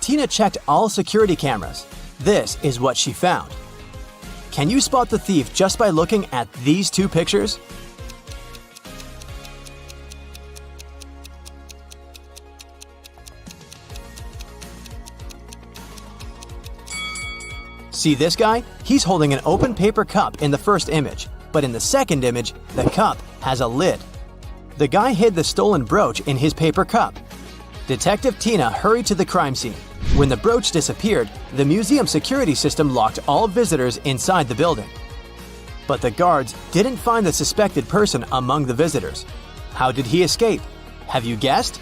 Tina checked all security cameras. This is what she found. Can you spot the thief just by looking at these two pictures? See this guy? He's holding an open paper cup in the first image, but in the second image, the cup has a lid. The guy hid the stolen brooch in his paper cup. Detective Tina hurried to the crime scene. When the brooch disappeared, the museum security system locked all visitors inside the building. But the guards didn't find the suspected person among the visitors. How did he escape? Have you guessed?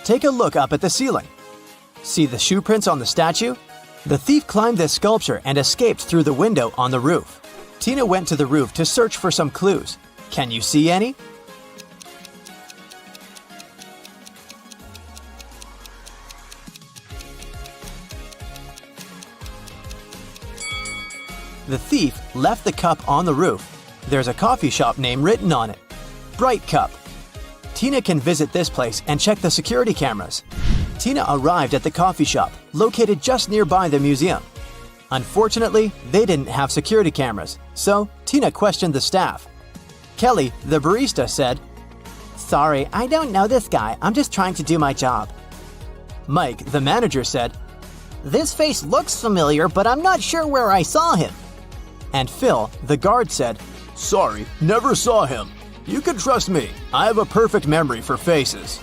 Take a look up at the ceiling. See the shoe prints on the statue? The thief climbed this sculpture and escaped through the window on the roof. Tina went to the roof to search for some clues. Can you see any? The thief left the cup on the roof. There's a coffee shop name written on it. Bright Cup. Tina can visit this place and check the security cameras. Tina arrived at the coffee shop, located just nearby the museum. Unfortunately, they didn't have security cameras, so Tina questioned the staff. Kelly, the barista, said, "Sorry, I don't know this guy. I'm just trying to do my job." Mike, the manager, said, "This face looks familiar, but I'm not sure where I saw him." And Phil, the guard, said, "Sorry, never saw him. You can trust me. I have a perfect memory for faces."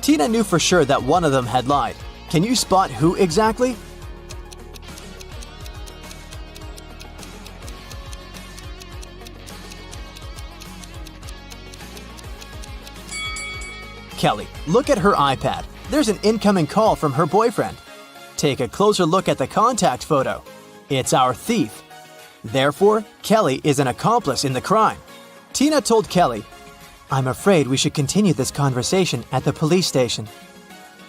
Tina knew for sure that one of them had lied. Can you spot who exactly? Kelly, look at her iPad. There's an incoming call from her boyfriend. Take a closer look at the contact photo. It's our thief. Therefore, Kelly is an accomplice in the crime. Tina told Kelly, "I'm afraid we should continue this conversation at the police station."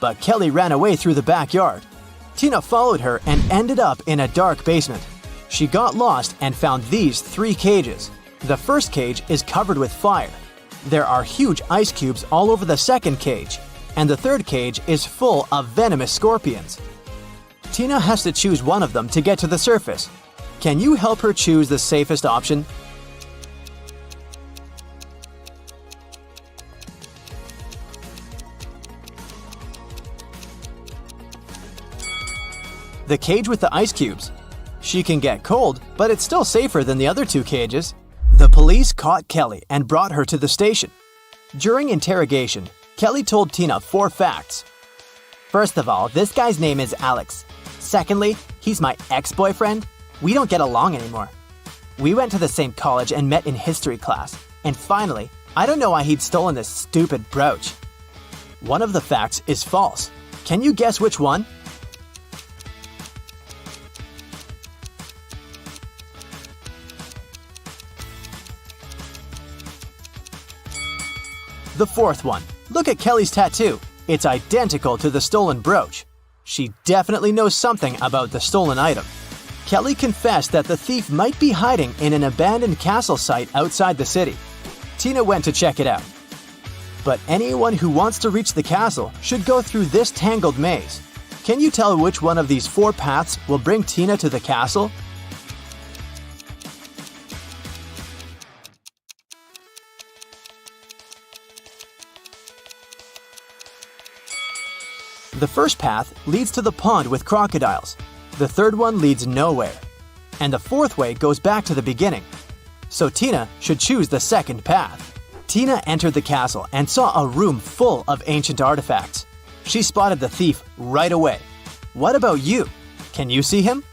But Kelly ran away through the backyard. Tina followed her and ended up in a dark basement. She got lost and found these 3 cages. The first cage is covered with fire. There are huge ice cubes all over the second cage, and the third cage is full of venomous scorpions. Tina has to choose one of them to get to the surface. Can you help her choose the safest option? The cage with the ice cubes. She can get cold, but it's still safer than the other 2 cages. The police caught Kelly and brought her to the station. During interrogation, Kelly told Tina 4 facts. First of all, this guy's name is Alex. Secondly, he's my ex-boyfriend. We don't get along anymore. We went to the same college and met in history class. And finally, I don't know why he'd stolen this stupid brooch. One of the facts is false. Can you guess which one? The 4th one. Look at Kelly's tattoo. It's identical to the stolen brooch. She definitely knows something about the stolen item. Kelly confessed that the thief might be hiding in an abandoned castle site outside the city. Tina went to check it out. But anyone who wants to reach the castle should go through this tangled maze. Can you tell which one of these 4 paths will bring Tina to the castle? The first path leads to the pond with crocodiles. The third one leads nowhere. And the 4th way goes back to the beginning. So Tina should choose the second path. Tina entered the castle and saw a room full of ancient artifacts. She spotted the thief right away. What about you? Can you see him?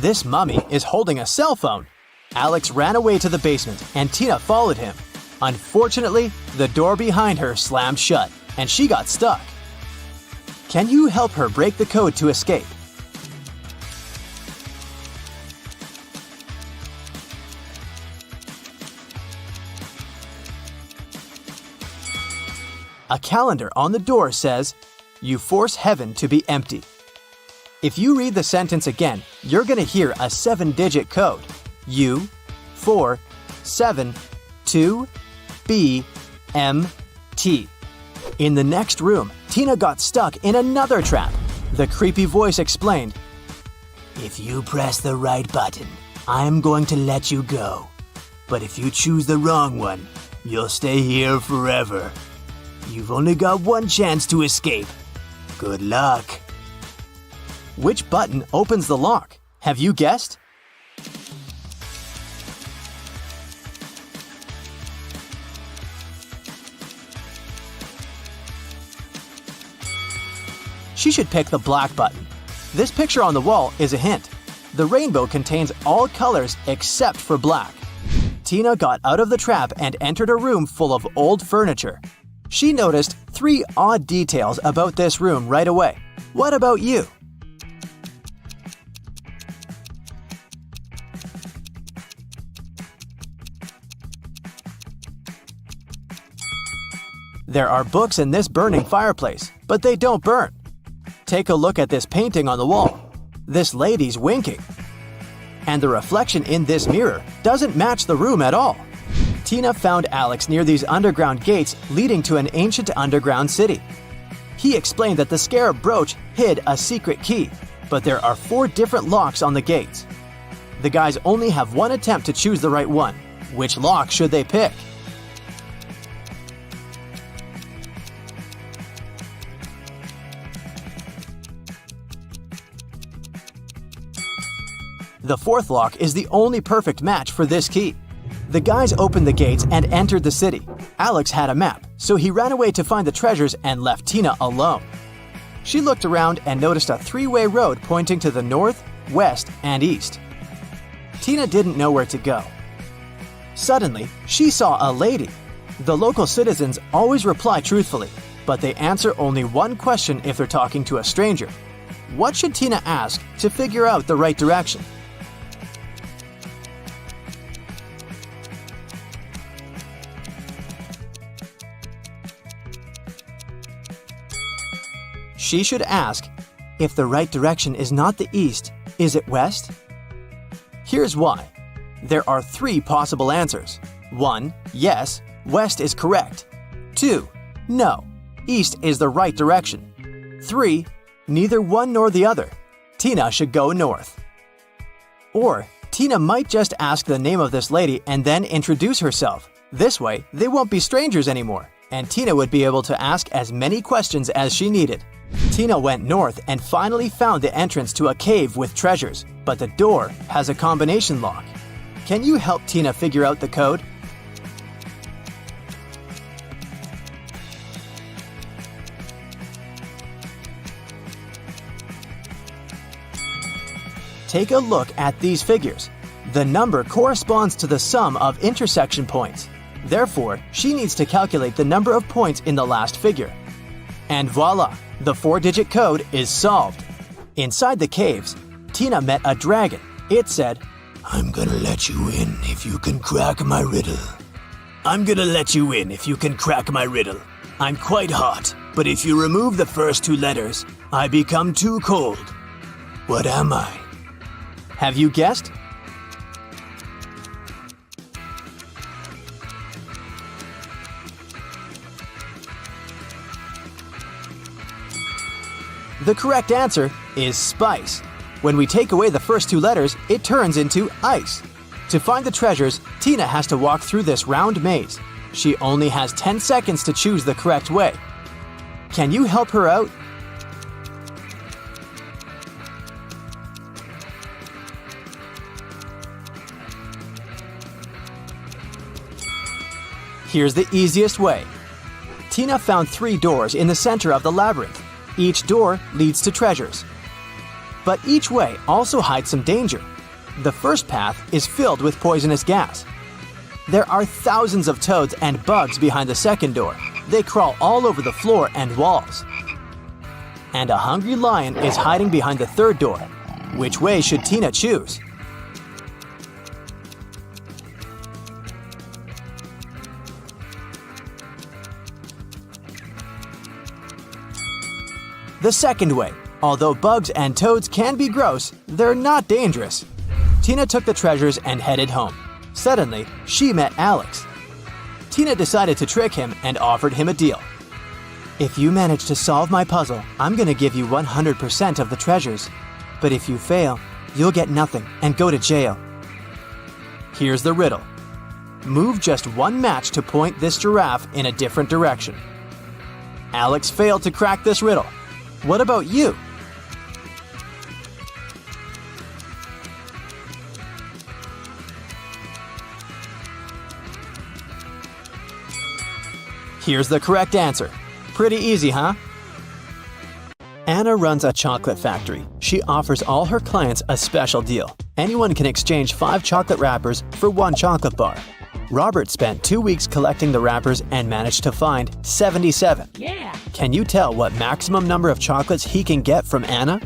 This mummy is holding a cell phone. Alex ran away to the basement and Tina followed him. Unfortunately, the door behind her slammed shut and she got stuck. Can you help her break the code to escape? A calendar on the door says, "You force heaven to be empty." If you read the sentence again, you're going to hear a 7-digit code. U, 4, 7, 2, B, M, T. In the next room, Tina got stuck in another trap. The creepy voice explained, "If you press the right button, I'm going to let you go. But if you choose the wrong one, you'll stay here forever. You've only got one chance to escape. Good luck." Which button opens the lock? Have you guessed? She should pick the black button. This picture on the wall is a hint. The rainbow contains all colors except for black. Tina got out of the trap and entered a room full of old furniture. She noticed 3 odd details about this room right away. What about you? There are books in this burning fireplace, but they don't burn. Take a look at this painting on the wall. This lady's winking. And the reflection in this mirror doesn't match the room at all. Tina found Alex near these underground gates leading to an ancient underground city. He explained that the scarab brooch hid a secret key, but there are 4 different locks on the gates. The guys only have one attempt to choose the right one. Which lock should they pick? The 4th lock is the only perfect match for this key. The guys opened the gates and entered the city. Alex had a map, so he ran away to find the treasures and left Tina alone. She looked around and noticed a 3-way road pointing to the north, west, and east. Tina didn't know where to go. Suddenly, she saw a lady. The local citizens always reply truthfully, but they answer only one question if they're talking to a stranger. What should Tina ask to figure out the right direction? She should ask, if the right direction is not the east, is it west? Here's why. There are 3 possible answers. 1. Yes, west is correct. 2. No, east is the right direction. 3. Neither one nor the other. Tina should go north. Or, Tina might just ask the name of this lady and then introduce herself. This way, they won't be strangers anymore, and Tina would be able to ask as many questions as she needed. Tina went north and finally found the entrance to a cave with treasures, but the door has a combination lock. Can you help Tina figure out the code? Take a look at these figures. The number corresponds to the sum of intersection points. Therefore, she needs to calculate the number of points in the last figure. And voila! The 4-digit code is solved. Inside the caves, Tina met a dragon. It said, "I'm gonna let you in if you can crack my riddle. I'm gonna let you in if you can crack my riddle. I'm quite hot, but if you remove the first 2 letters, I become too cold. What am I?" Have you guessed? The correct answer is spice. When we take away the first 2 letters, it turns into ice. To find the treasures, Tina has to walk through this round maze. She only has 10 seconds to choose the correct way. Can you help her out? Here's the easiest way. Tina found 3 doors in the center of the labyrinth. Each door leads to treasures. But each way also hides some danger. The first path is filled with poisonous gas. There are thousands of toads and bugs behind the second door. They crawl all over the floor and walls. And a hungry lion is hiding behind the third door. Which way should Tina choose? The second way. Although bugs and toads can be gross, they're not dangerous. Tina took the treasures and headed home. Suddenly, she met Alex. Tina decided to trick him and offered him a deal. If you manage to solve my puzzle, I'm gonna give you 100% of the treasures. But if you fail, you'll get nothing and go to jail. Here's the riddle. Move just one match to point this giraffe in a different direction. Alex failed to crack this riddle. What about you? Here's the correct answer. Pretty easy, huh? Anna runs a chocolate factory. She offers all her clients a special deal. Anyone can exchange 5 chocolate wrappers for 1 chocolate bar. Robert spent 2 weeks collecting the wrappers and managed to find 77. Yeah! Can you tell what maximum number of chocolates he can get from Anna?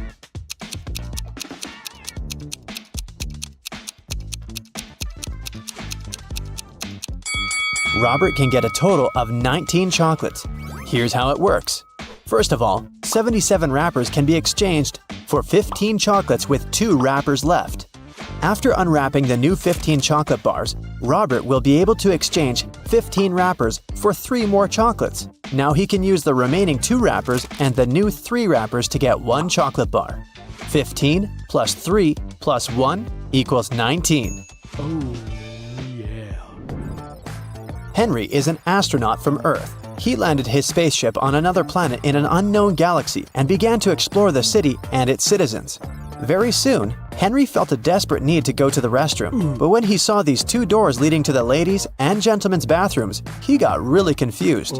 Robert can get a total of 19 chocolates. Here's how it works. First of all, 77 wrappers can be exchanged for 15 chocolates with 2 wrappers left. After unwrapping the new 15 chocolate bars, Robert will be able to exchange 15 wrappers for 3 more chocolates. Now he can use the remaining 2 wrappers and the new 3 wrappers to get 1 chocolate bar. 15 plus 3 plus 1 equals 19. Oh, yeah. Henry is an astronaut from Earth. He landed his spaceship on another planet in an unknown galaxy and began to explore the city and its citizens. Very soon, Henry felt a desperate need to go to the restroom, but when he saw these 2 doors leading to the ladies' and gentlemen's bathrooms, he got really confused.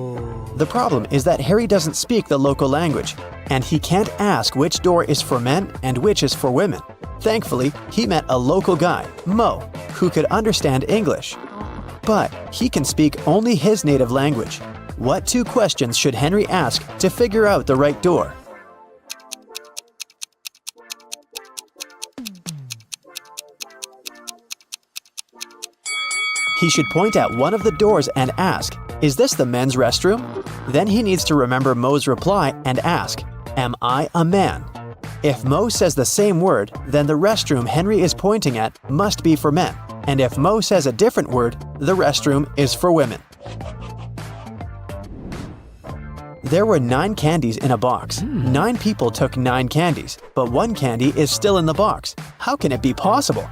The problem is that Harry doesn't speak the local language, and he can't ask which door is for men and which is for women. Thankfully, he met a local guy, Mo, who could understand English. But he can speak only his native language. What 2 questions should Henry ask to figure out the right door? He should point at one of the doors and ask, "Is this the men's restroom?" Then he needs to remember Mo's reply and ask, "Am I a man?" If Mo says the same word, then the restroom Henry is pointing at must be for men. And if Mo says a different word, the restroom is for women. There were 9 candies in a box. 9 people took 9 candies, but 1 candy is still in the box. How can it be possible?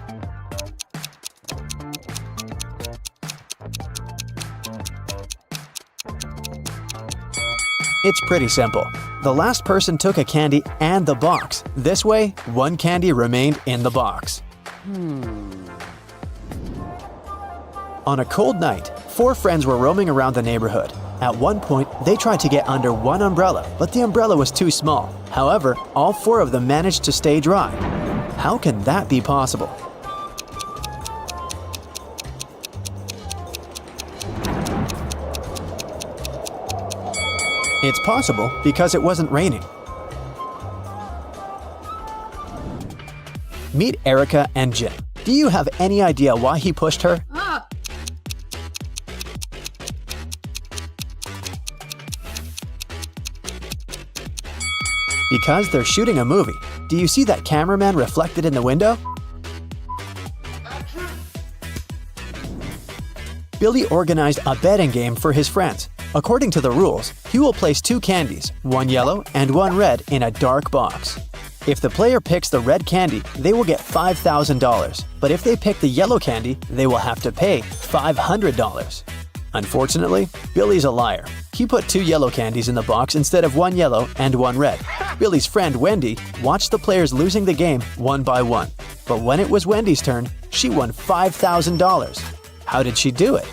It's pretty simple. The last person took a candy and the box. This way, 1 candy remained in the box. On a cold night, 4 friends were roaming around the neighborhood. At one point, they tried to get under one umbrella, but the umbrella was too small. However, all 4 of them managed to stay dry. How can that be possible? It's possible because it wasn't raining. Meet Erica and Jim. Do you have any idea why he pushed her? Because they're shooting a movie. Do you see that cameraman reflected in the window? Billy organized a betting game for his friends. According to the rules, he will place 2 candies, 1 yellow and 1 red, in a dark box. If the player picks the red candy, they will get $5,000. But if they pick the yellow candy, they will have to pay $500. Unfortunately, Billy's a liar. He put 2 yellow candies in the box instead of 1 yellow and 1 red. Billy's friend Wendy watched the players losing the game one by one. But when it was Wendy's turn, she won $5,000. How did she do it?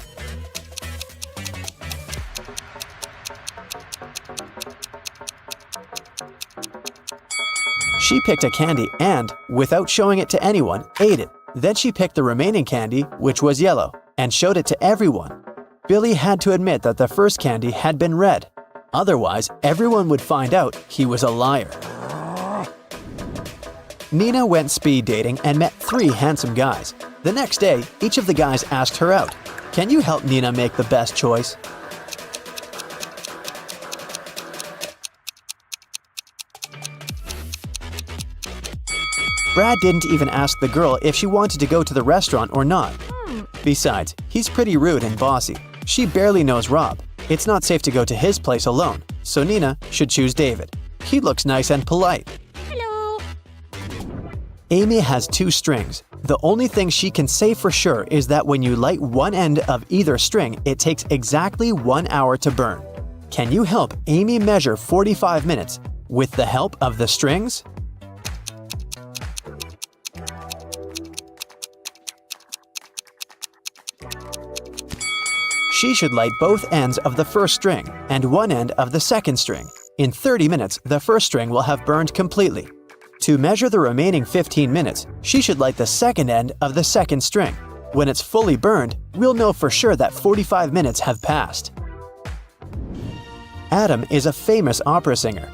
She picked a candy and, without showing it to anyone, ate it. Then she picked the remaining candy, which was yellow, and showed it to everyone. Billy had to admit that the first candy had been red. Otherwise, everyone would find out he was a liar. Nina went speed dating and met 3 handsome guys. The next day, each of the guys asked her out. Can you help Nina make the best choice? Brad didn't even ask the girl if she wanted to go to the restaurant or not. Besides, he's pretty rude and bossy. She barely knows Rob. It's not safe to go to his place alone, so Nina should choose David. He looks nice and polite. Hello. Amy has 2 strings. The only thing she can say for sure is that when you light one end of either string, it takes exactly 1 hour to burn. Can you help Amy measure 45 minutes with the help of the strings? She should light both ends of the first string and one end of the second string. In 30 minutes, the first string will have burned completely. To measure the remaining 15 minutes, she should light the second end of the second string. When it's fully burned, we'll know for sure that 45 minutes have passed. Adam is a famous opera singer.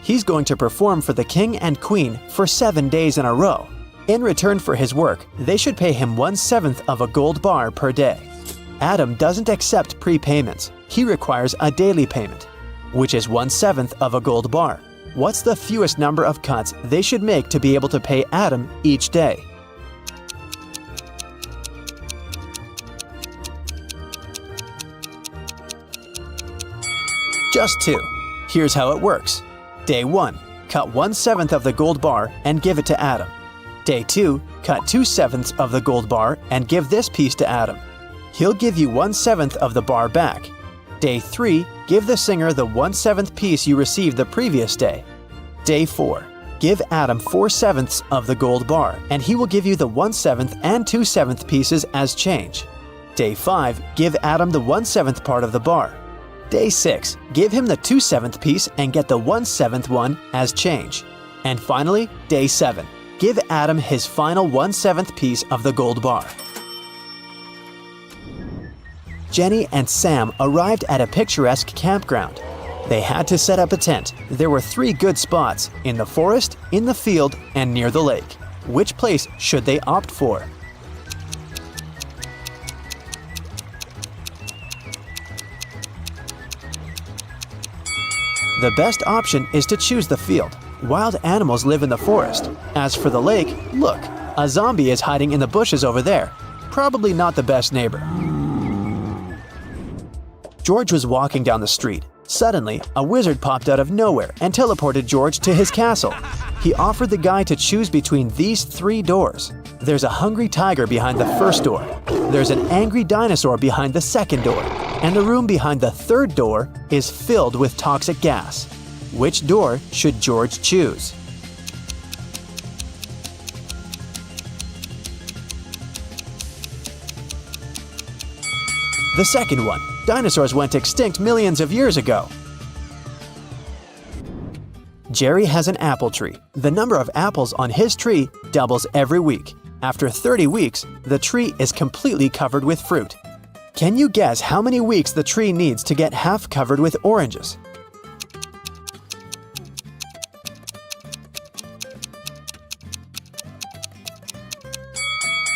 He's going to perform for the king and queen for 7 days in a row. In return for his work, they should pay him 1/7 of a gold bar per day. Adam doesn't accept prepayments. He requires a daily payment, which is 1/7 of a gold bar. What's the fewest number of cuts they should make to be able to pay Adam each day? Just 2. Here's how it works. Day 1, cut 1/7 of the gold bar and give it to Adam. Day 2, cut 2/7 of the gold bar and give this piece to Adam. He'll give you 1/7 of the bar back. Day 3, give the singer the 1/7 piece you received the previous day. Day 4, give Adam 4/7 of the gold bar, and he will give you the 1/7 and 2/7 pieces as change. Day 5, give Adam the 1/7 part of the bar. Day 6, give him the 2/7 piece and get the 1/7 one as change. And finally, Day 7, give Adam his final 1/7 piece of the gold bar. Jenny and Sam arrived at a picturesque campground. They had to set up a tent. There were 3 good spots: in the forest, in the field, and near the lake. Which place should they opt for? The best option is to choose the field. Wild animals live in the forest. As for the lake, look, a zombie is hiding in the bushes over there. Probably not the best neighbor. George was walking down the street. Suddenly, a wizard popped out of nowhere and teleported George to his castle. He offered the guy to choose between these 3 doors. There's a hungry tiger behind the first door. There's an angry dinosaur behind the second door. And the room behind the third door is filled with toxic gas. Which door should George choose? The second one. Dinosaurs went extinct millions of years ago. Jerry has an apple tree. The number of apples on his tree doubles every week. After 30 weeks, the tree is completely covered with fruit. Can you guess how many weeks the tree needs to get half covered with oranges?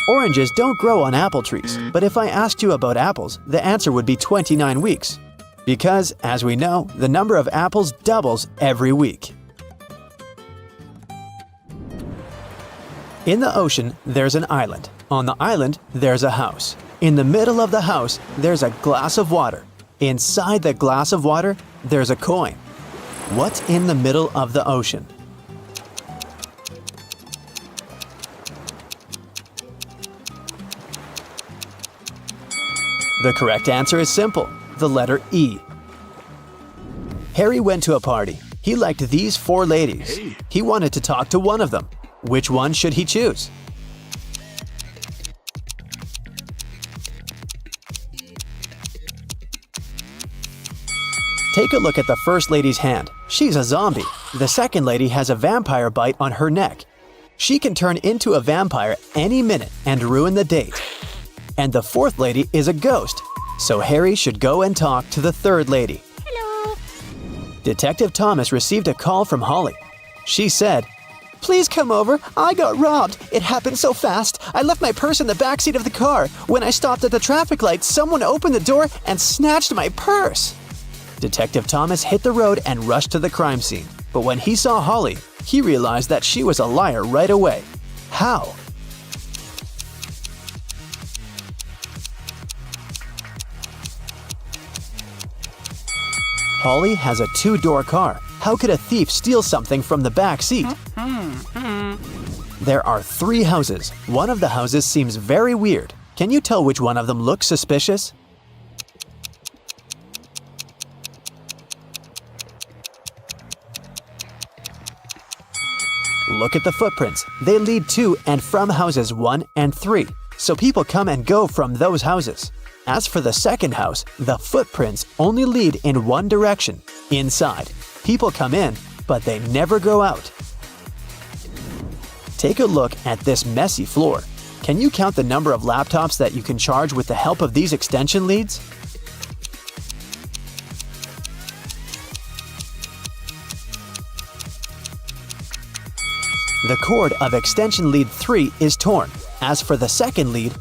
Oranges don't grow on apple trees, but if I asked you about apples, the answer would be 29 weeks. Because, as we know, the number of apples doubles every week. In the ocean, there's an island. On the island, there's a house. In the middle of the house, there's a glass of water. Inside the glass of water, there's a coin. What's in the middle of the ocean? The correct answer is simple, the letter E. Harry went to a party. He liked these 4 ladies. He wanted to talk to one of them. Which one should he choose? Take a look at the first lady's hand. She's a zombie. The second lady has a vampire bite on her neck. She can turn into a vampire any minute and ruin the date. And the fourth lady is a ghost. So Harry should go and talk to the third lady. Hello. Detective Thomas received a call from Holly. She said, "Please come over. I got robbed. It happened so fast. I left my purse in the backseat of the car. When I stopped at the traffic light, someone opened the door and snatched my purse." Detective Thomas hit the road and rushed to the crime scene. But when he saw Holly, he realized that she was a liar right away. How? Holly has a two-door car. How could a thief steal something from the back seat? There are 3 houses. One of the houses seems very weird. Can you tell which one of them looks suspicious? Look at the footprints. They lead to and from houses 1 and 3, so people come and go from those houses. As for the second house, the footprints only lead in one direction, inside. People come in, but they never go out. Take a look at this messy floor. Can you count the number of laptops that you can charge with the help of these extension leads? The cord of extension lead 3 is torn. As for the second lead,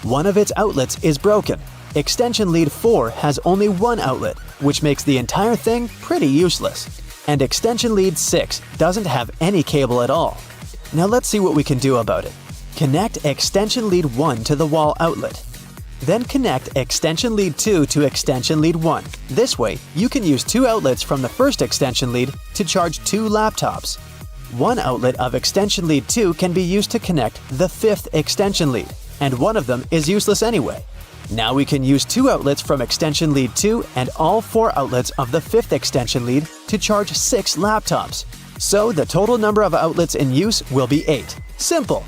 one of its outlets is broken. Extension lead 4 has only one outlet, which makes the entire thing pretty useless. And extension lead 6 doesn't have any cable at all. Now let's see what we can do about it. Connect extension lead 1 to the wall outlet. Then connect extension lead 2 to extension lead 1. This way, you can use 2 outlets from the first extension lead to charge 2 laptops. One outlet of extension lead 2 can be used to connect the 5th extension lead, and one of them is useless anyway. Now we can use 2 outlets from extension lead 2 and all 4 outlets of the 5th extension lead to charge 6 laptops. So the total number of outlets in use will be 8. Simple!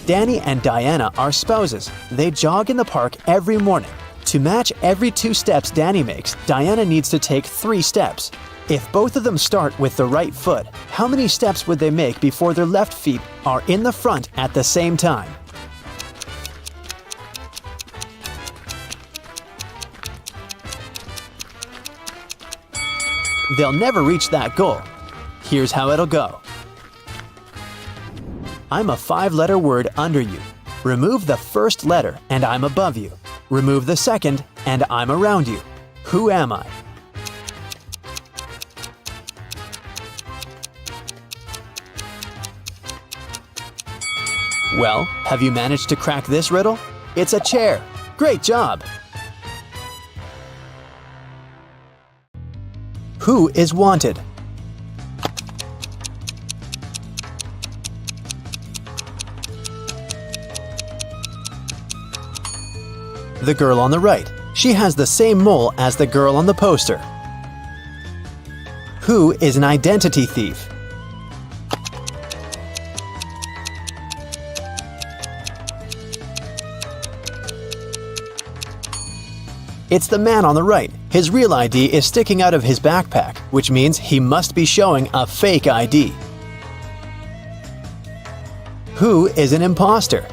Danny and Diana are spouses. They jog in the park every morning. To match every 2 steps Danny makes, Diana needs to take 3 steps. If both of them start with the right foot, how many steps would they make before their left feet are in the front at the same time? They'll never reach that goal. Here's how it'll go. I'm a 5-letter word under you. Remove the first letter and I'm above you. Remove the second and I'm around you. Who am I? Well, have you managed to crack this riddle? It's a chair. Great job! Who is wanted? The girl on the right. She has the same mole as the girl on the poster. Who is an identity thief? It's the man on the right. His real ID is sticking out of his backpack, which means he must be showing a fake ID. Who is an imposter?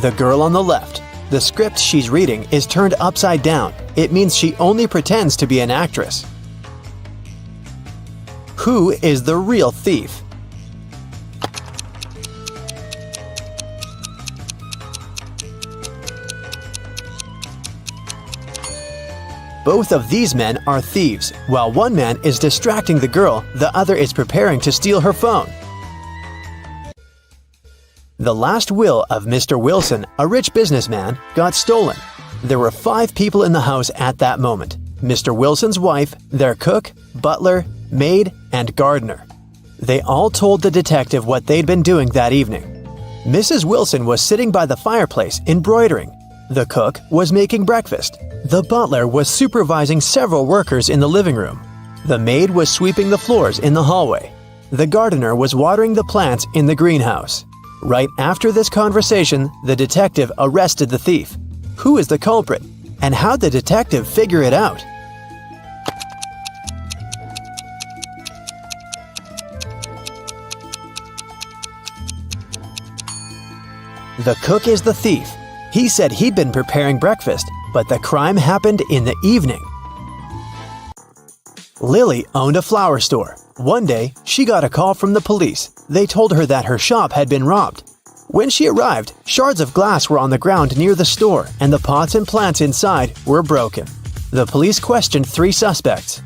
The girl on the left. The script she's reading is turned upside down. It means she only pretends to be an actress. Who is the real thief? Both of these men are thieves. While one man is distracting the girl, the other is preparing to steal her phone. The last will of Mr. Wilson, a rich businessman, got stolen. There were 5 people in the house at that moment. Mr. Wilson's wife, their cook, butler, maid, and gardener. They all told the detective what they'd been doing that evening. Mrs. Wilson was sitting by the fireplace embroidering. The cook was making breakfast. The butler was supervising several workers in the living room. The maid was sweeping the floors in the hallway. The gardener was watering the plants in the greenhouse. Right after this conversation, the detective arrested the thief. Who is the culprit? And how'd the detective figure it out? The cook is the thief. He said he'd been preparing breakfast, but the crime happened in the evening. Lily owned a flower store. One day, she got a call from the police. They told her that her shop had been robbed. When she arrived, shards of glass were on the ground near the store, and the pots and plants inside were broken. The police questioned 3 suspects.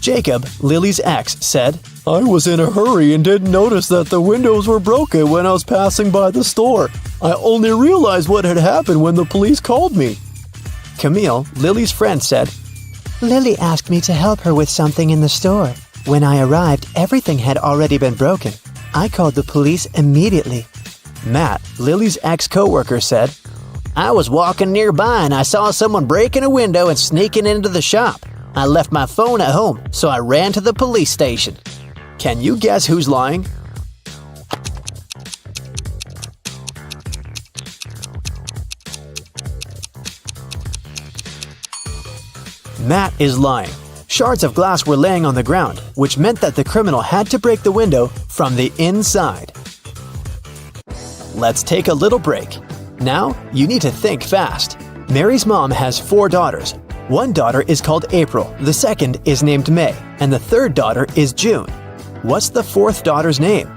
Jacob, Lily's ex, said, "I was in a hurry and didn't notice that the windows were broken when I was passing by the store. I only realized what had happened when the police called me." Camille, Lily's friend, said, Lily asked me to help her with something in the store. When I arrived, everything had already been broken. I called the police immediately. Matt, Lily's ex-coworker, said, "I was walking nearby and I saw someone breaking a window and sneaking into the shop. I left my phone at home, so I ran to the police station." Can you guess who's lying? Matt is lying. Shards of glass were laying on the ground, which meant that the criminal had to break the window from the inside. Let's take a little break. Now, you need to think fast. Mary's mom has 4 daughters. One daughter is called April, the second is named May, and the third daughter is June. What's the 4th daughter's name?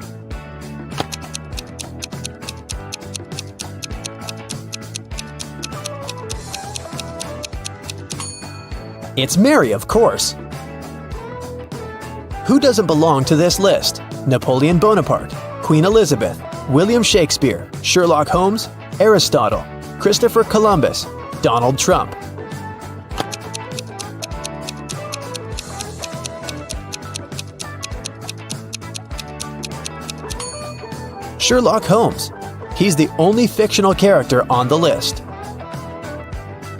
It's Mary, of course. Who doesn't belong to this list? Napoleon Bonaparte, Queen Elizabeth, William Shakespeare, Sherlock Holmes, Aristotle, Christopher Columbus, Donald Trump. Sherlock Holmes. He's the only fictional character on the list.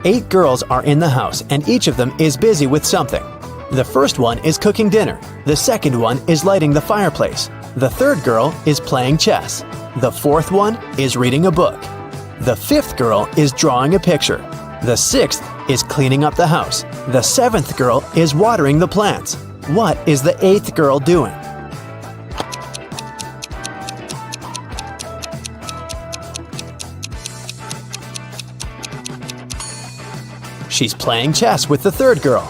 8 girls are in the house, and each of them is busy with something. The first one is cooking dinner. The second one is lighting the fireplace. The third girl is playing chess. The fourth one is reading a book. The 5th girl is drawing a picture. The 6th is cleaning up the house. The 7th girl is watering the plants. What is the 8th girl doing? She's playing chess with the third girl.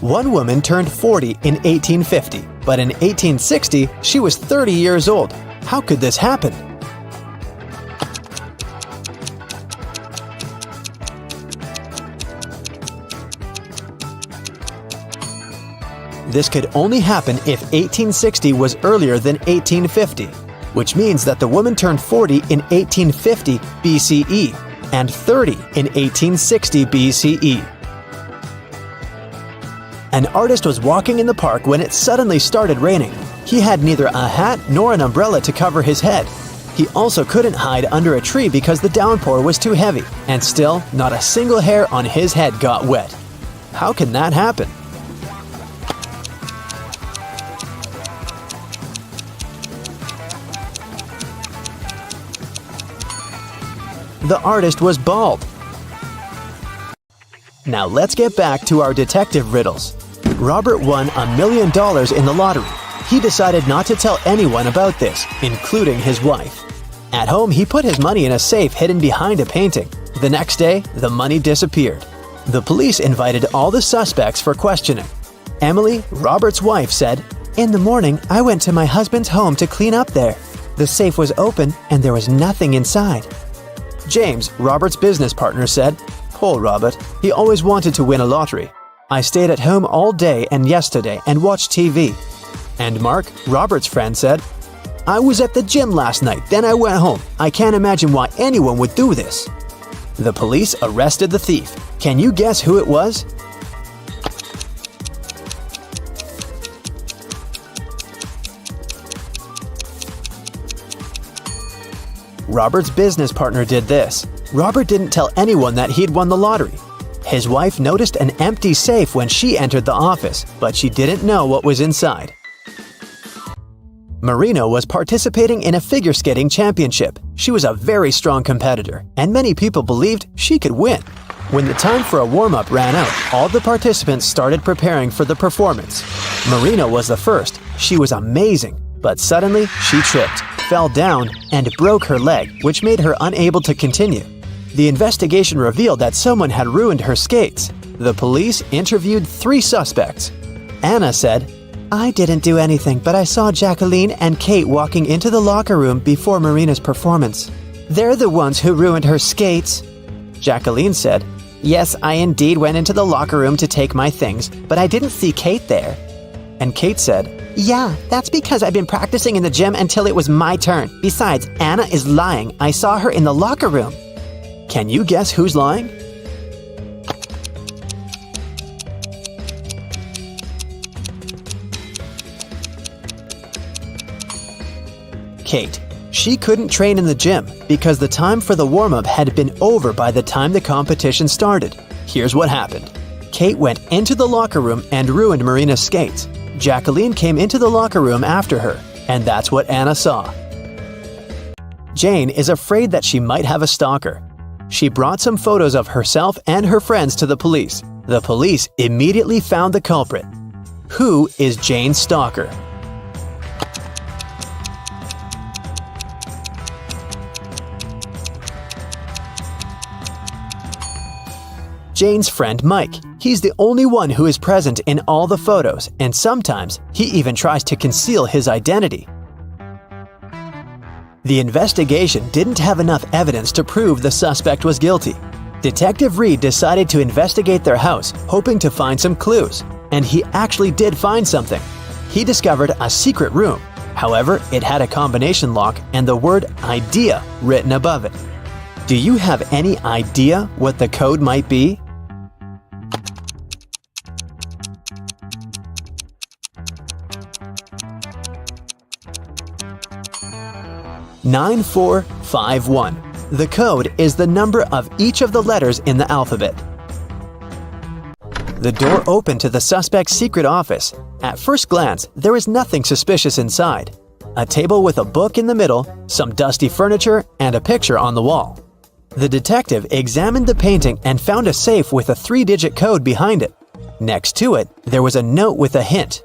One woman turned 40 in 1850, but in 1860 she was 30 years old. How could this happen? This could only happen if 1860 was earlier than 1850, which means that the woman turned 40 in 1850 BCE and 30 in 1860 BCE. An artist was walking in the park when it suddenly started raining. He had neither a hat nor an umbrella to cover his head. He also couldn't hide under a tree because the downpour was too heavy, and still, not a single hair on his head got wet. How can that happen? The artist was bald. Now let's get back to our detective riddles. Robert won $1 million in the lottery. He decided not to tell anyone about this, including his wife. At home, he put his money in a safe hidden behind a painting. The next day, the money disappeared. The police invited all the suspects for questioning. Emily, Robert's wife, said, In the morning, I went to my husband's home to clean up there. The safe was open and there was nothing inside. James, Robert's business partner, said, Poor Robert, he always wanted to win a lottery. I stayed at home all day and yesterday and watched TV. And Mark, Robert's friend, said, I was at the gym last night, then I went home. I can't imagine why anyone would do this. The police arrested the thief. Can you guess who it was? Robert's business partner did this. Robert didn't tell anyone that he'd won the lottery. His wife noticed an empty safe when she entered the office, but she didn't know what was inside. Marina was participating in a figure skating championship. She was a very strong competitor, and many people believed she could win. When the time for a warm-up ran out, all the participants started preparing for the performance. Marina was the first. She was amazing, but suddenly she tripped, fell down, and broke her leg, which made her unable to continue. The investigation revealed that someone had ruined her skates. The police interviewed 3 suspects. Anna said, I didn't do anything, but I saw Jacqueline and Kate walking into the locker room before Marina's performance. They're the ones who ruined her skates. Jacqueline said, Yes, I indeed went into the locker room to take my things, but I didn't see Kate there. And Kate said, Yeah, that's because I've been practicing in the gym until it was my turn. Besides, Anna is lying. I saw her in the locker room. Can you guess who's lying? Kate. She couldn't train in the gym because the time for the warm-up had been over by the time the competition started. Here's what happened. Kate went into the locker room and ruined Marina's skates. Jacqueline came into the locker room after her, and that's what Anna saw. Jane is afraid that she might have a stalker. She brought some photos of herself and her friends to the police. The police immediately found the culprit. Who is Jane's stalker? Jane's friend Mike. He's the only one who is present in all the photos, and sometimes he even tries to conceal his identity. The investigation didn't have enough evidence to prove the suspect was guilty. Detective Reed decided to investigate their house, hoping to find some clues, and he actually did find something. He discovered a secret room. However, it had a combination lock and the word idea written above it. Do you have any idea what the code might be? "9451. The code is the number of each of the letters in the alphabet. The door opened to the suspect's secret office. At first glance, there was nothing suspicious inside. A table with a book in the middle, some dusty furniture, and a picture on the wall. The detective examined the painting and found a safe with a 3-digit code behind it. Next to it, there was a note with a hint.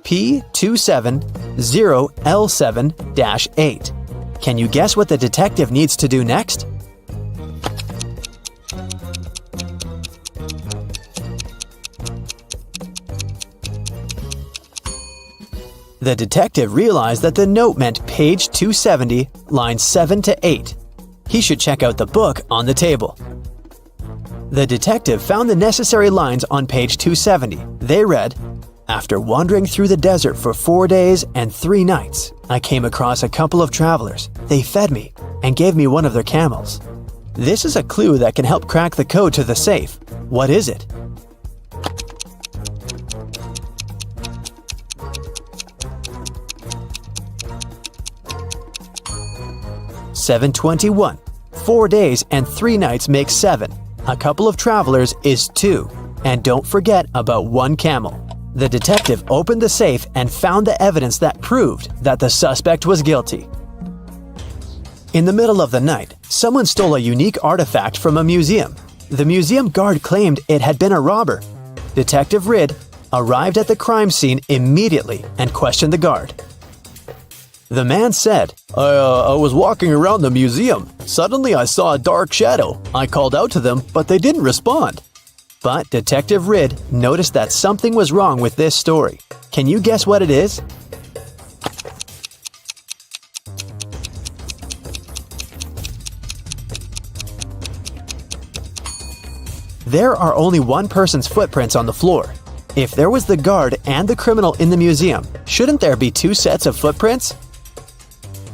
P270L7-8. Can you guess what the detective needs to do next? The detective realized that the note meant page 270, lines 7 to 8. He should check out the book on the table. The detective found the necessary lines on page 270. They read, "After wandering through the desert for 4 days and 3 nights, I came across a couple of travelers. They fed me and gave me one of their camels." This is a clue that can help crack the code to the safe. What is it? "721. 4 days and 3 nights make 7. A couple of travelers is 2. And don't forget about 1 camel." The detective opened the safe and found the evidence that proved that the suspect was guilty. In the middle of the night, someone stole a unique artifact from a museum. The museum guard claimed it had been a robber. Detective Reed arrived at the crime scene immediately and questioned the guard. The man said, I was walking around the museum. Suddenly I saw a dark shadow. I called out to them, but they didn't respond." But Detective Reed noticed that something was wrong with this story. Can you guess what it is? There are only one person's footprints on the floor. If there was the guard and the criminal in the museum, shouldn't there be 2 sets of footprints?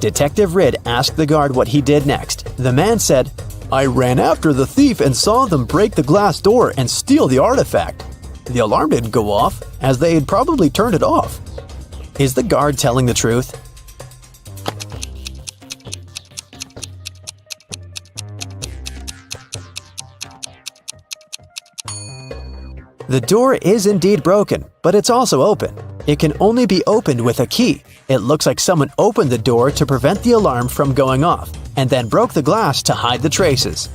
Detective Reed asked the guard what he did next. The man said, "I ran after the thief and saw them break the glass door and steal the artifact. The alarm didn't go off, as they had probably turned it off." Is the guard telling the truth? The door is indeed broken, but it's also open. It can only be opened with a key. It looks like someone opened the door to prevent the alarm from going off, and then broke the glass to hide the traces.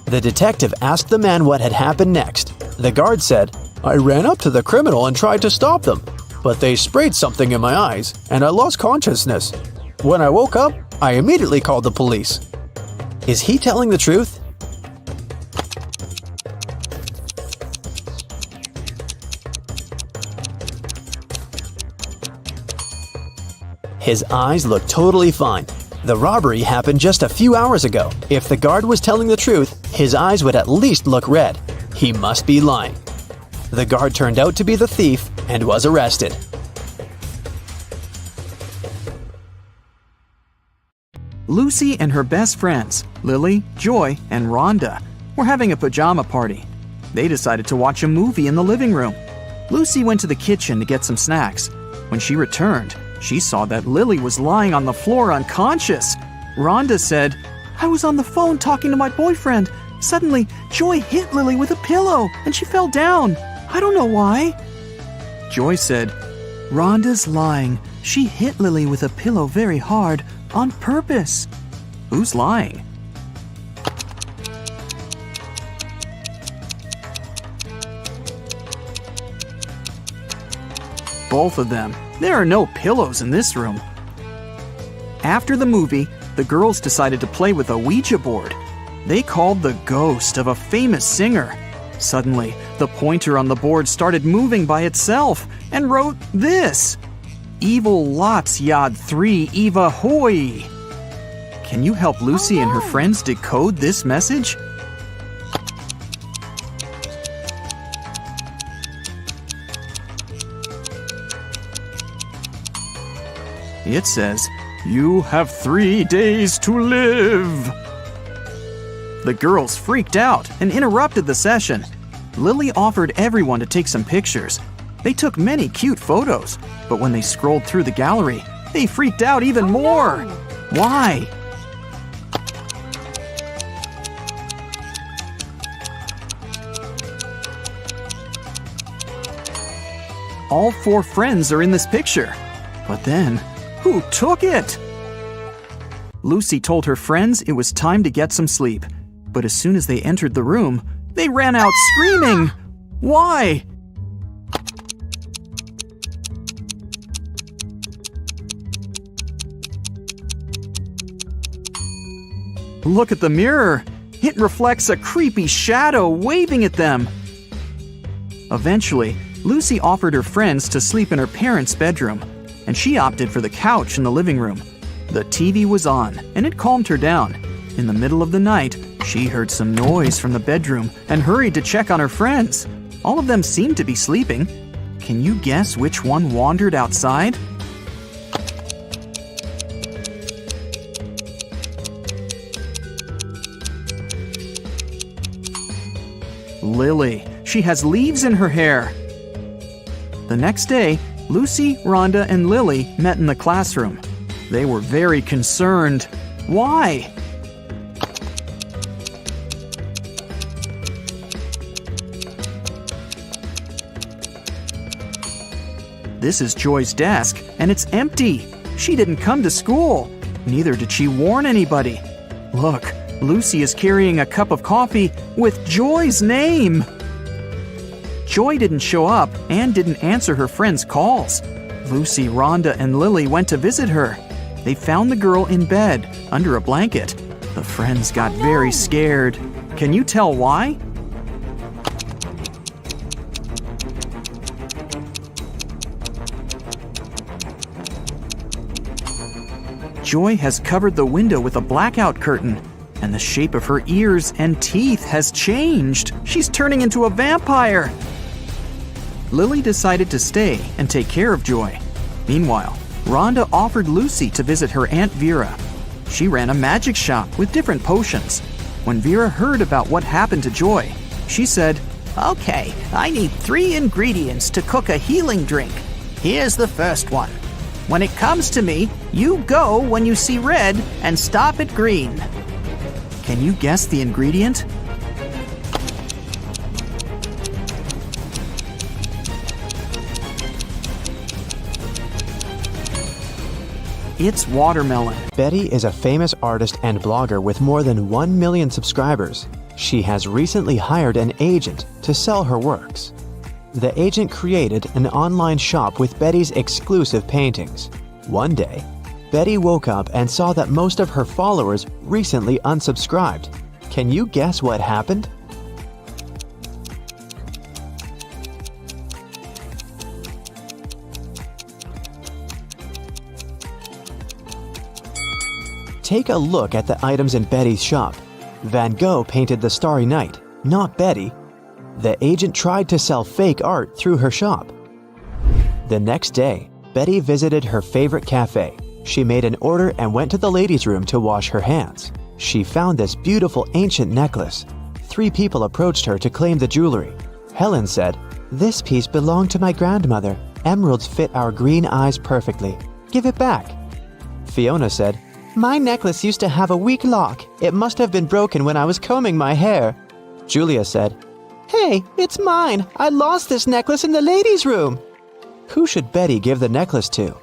The detective asked the man what had happened next. The guard said, "I ran up to the criminal and tried to stop them, but they sprayed something in my eyes, and I lost consciousness. When I woke up, I immediately called the police." Is he telling the truth? His eyes look totally fine. The robbery happened just a few hours ago. If the guard was telling the truth, his eyes would at least look red. He must be lying. The guard turned out to be the thief and was arrested. Lucy and her best friends, Lily, Joy, and Rhonda, were having a pajama party. They decided to watch a movie in the living room. Lucy went to the kitchen to get some snacks. When she returned, she saw that Lily was lying on the floor unconscious. Rhonda said, "I was on the phone talking to my boyfriend. Suddenly, Joy hit Lily with a pillow and she fell down. I don't know why." Joy said, "Rhonda's lying. She hit Lily with a pillow very hard, on purpose." Who's lying? Both of them. There are no pillows in this room. After the movie, the girls decided to play with a Ouija board. They called the ghost of a famous singer. Suddenly, the pointer on the board started moving by itself and wrote this: "Evil lots yad 3 Eva hoy." Can you help Lucy and her friends decode this message? It says, "You have 3 days to live." The girls freaked out and interrupted the session. Lily offered everyone to take some pictures. They took many cute photos, but when they scrolled through the gallery, they freaked out even more. Why? All 4 friends are in this picture. But then, who took it? Lucy told her friends it was time to get some sleep. But as soon as they entered the room, they ran out screaming. Why? Look at the mirror. It reflects a creepy shadow waving at them. Eventually, Lucy offered her friends to sleep in her parents' bedroom, and she opted for the couch in the living room. The TV was on, and it calmed her down. In the middle of the night, she heard some noise from the bedroom and hurried to check on her friends. All of them seemed to be sleeping. Can you guess which one wandered outside? Lily. She has leaves in her hair. The next day, Lucy, Rhonda, and Lily met in the classroom. They were very concerned. Why? This is Joy's desk, and it's empty. She didn't come to school. Neither did she warn anybody. Look, Lucy is carrying a cup of coffee with Joy's name. Joy didn't show up and didn't answer her friends' calls. Lucy, Rhonda, and Lily went to visit her. They found the girl in bed, under a blanket. The friends got very scared. Can you tell why? Joy has covered the window with a blackout curtain, and the shape of her ears and teeth has changed. She's turning into a vampire. Lily decided to stay and take care of Joy. Meanwhile, Rhonda offered Lucy to visit her Aunt Vera. She ran a magic shop with different potions. When Vera heard about what happened to Joy, she said, Okay, I need 3 ingredients to cook a healing drink. Here's the first one. When it comes to me, you go when you see red and stop at green. Can you guess the ingredient? It's watermelon. Betty is a famous artist and blogger with more than 1 million subscribers. She has recently hired an agent to sell her works. The agent created an online shop with Betty's exclusive paintings. One day, Betty woke up and saw that most of her followers recently unsubscribed. Can you guess what happened? Take a look at the items in Betty's shop. Van Gogh painted the Starry Night, not Betty. The agent tried to sell fake art through her shop. The next day, Betty visited her favorite cafe. She made an order and went to the ladies' room to wash her hands. She found this beautiful ancient necklace. 3 people approached her to claim the jewelry. Helen said, "This piece belonged to my grandmother. Emeralds fit our green eyes perfectly. Give it back." Fiona said, "My necklace used to have a weak lock. It must have been broken when I was combing my hair." Julia said, "Hey, it's mine. I lost this necklace in the ladies' room." Who should Betty give the necklace to?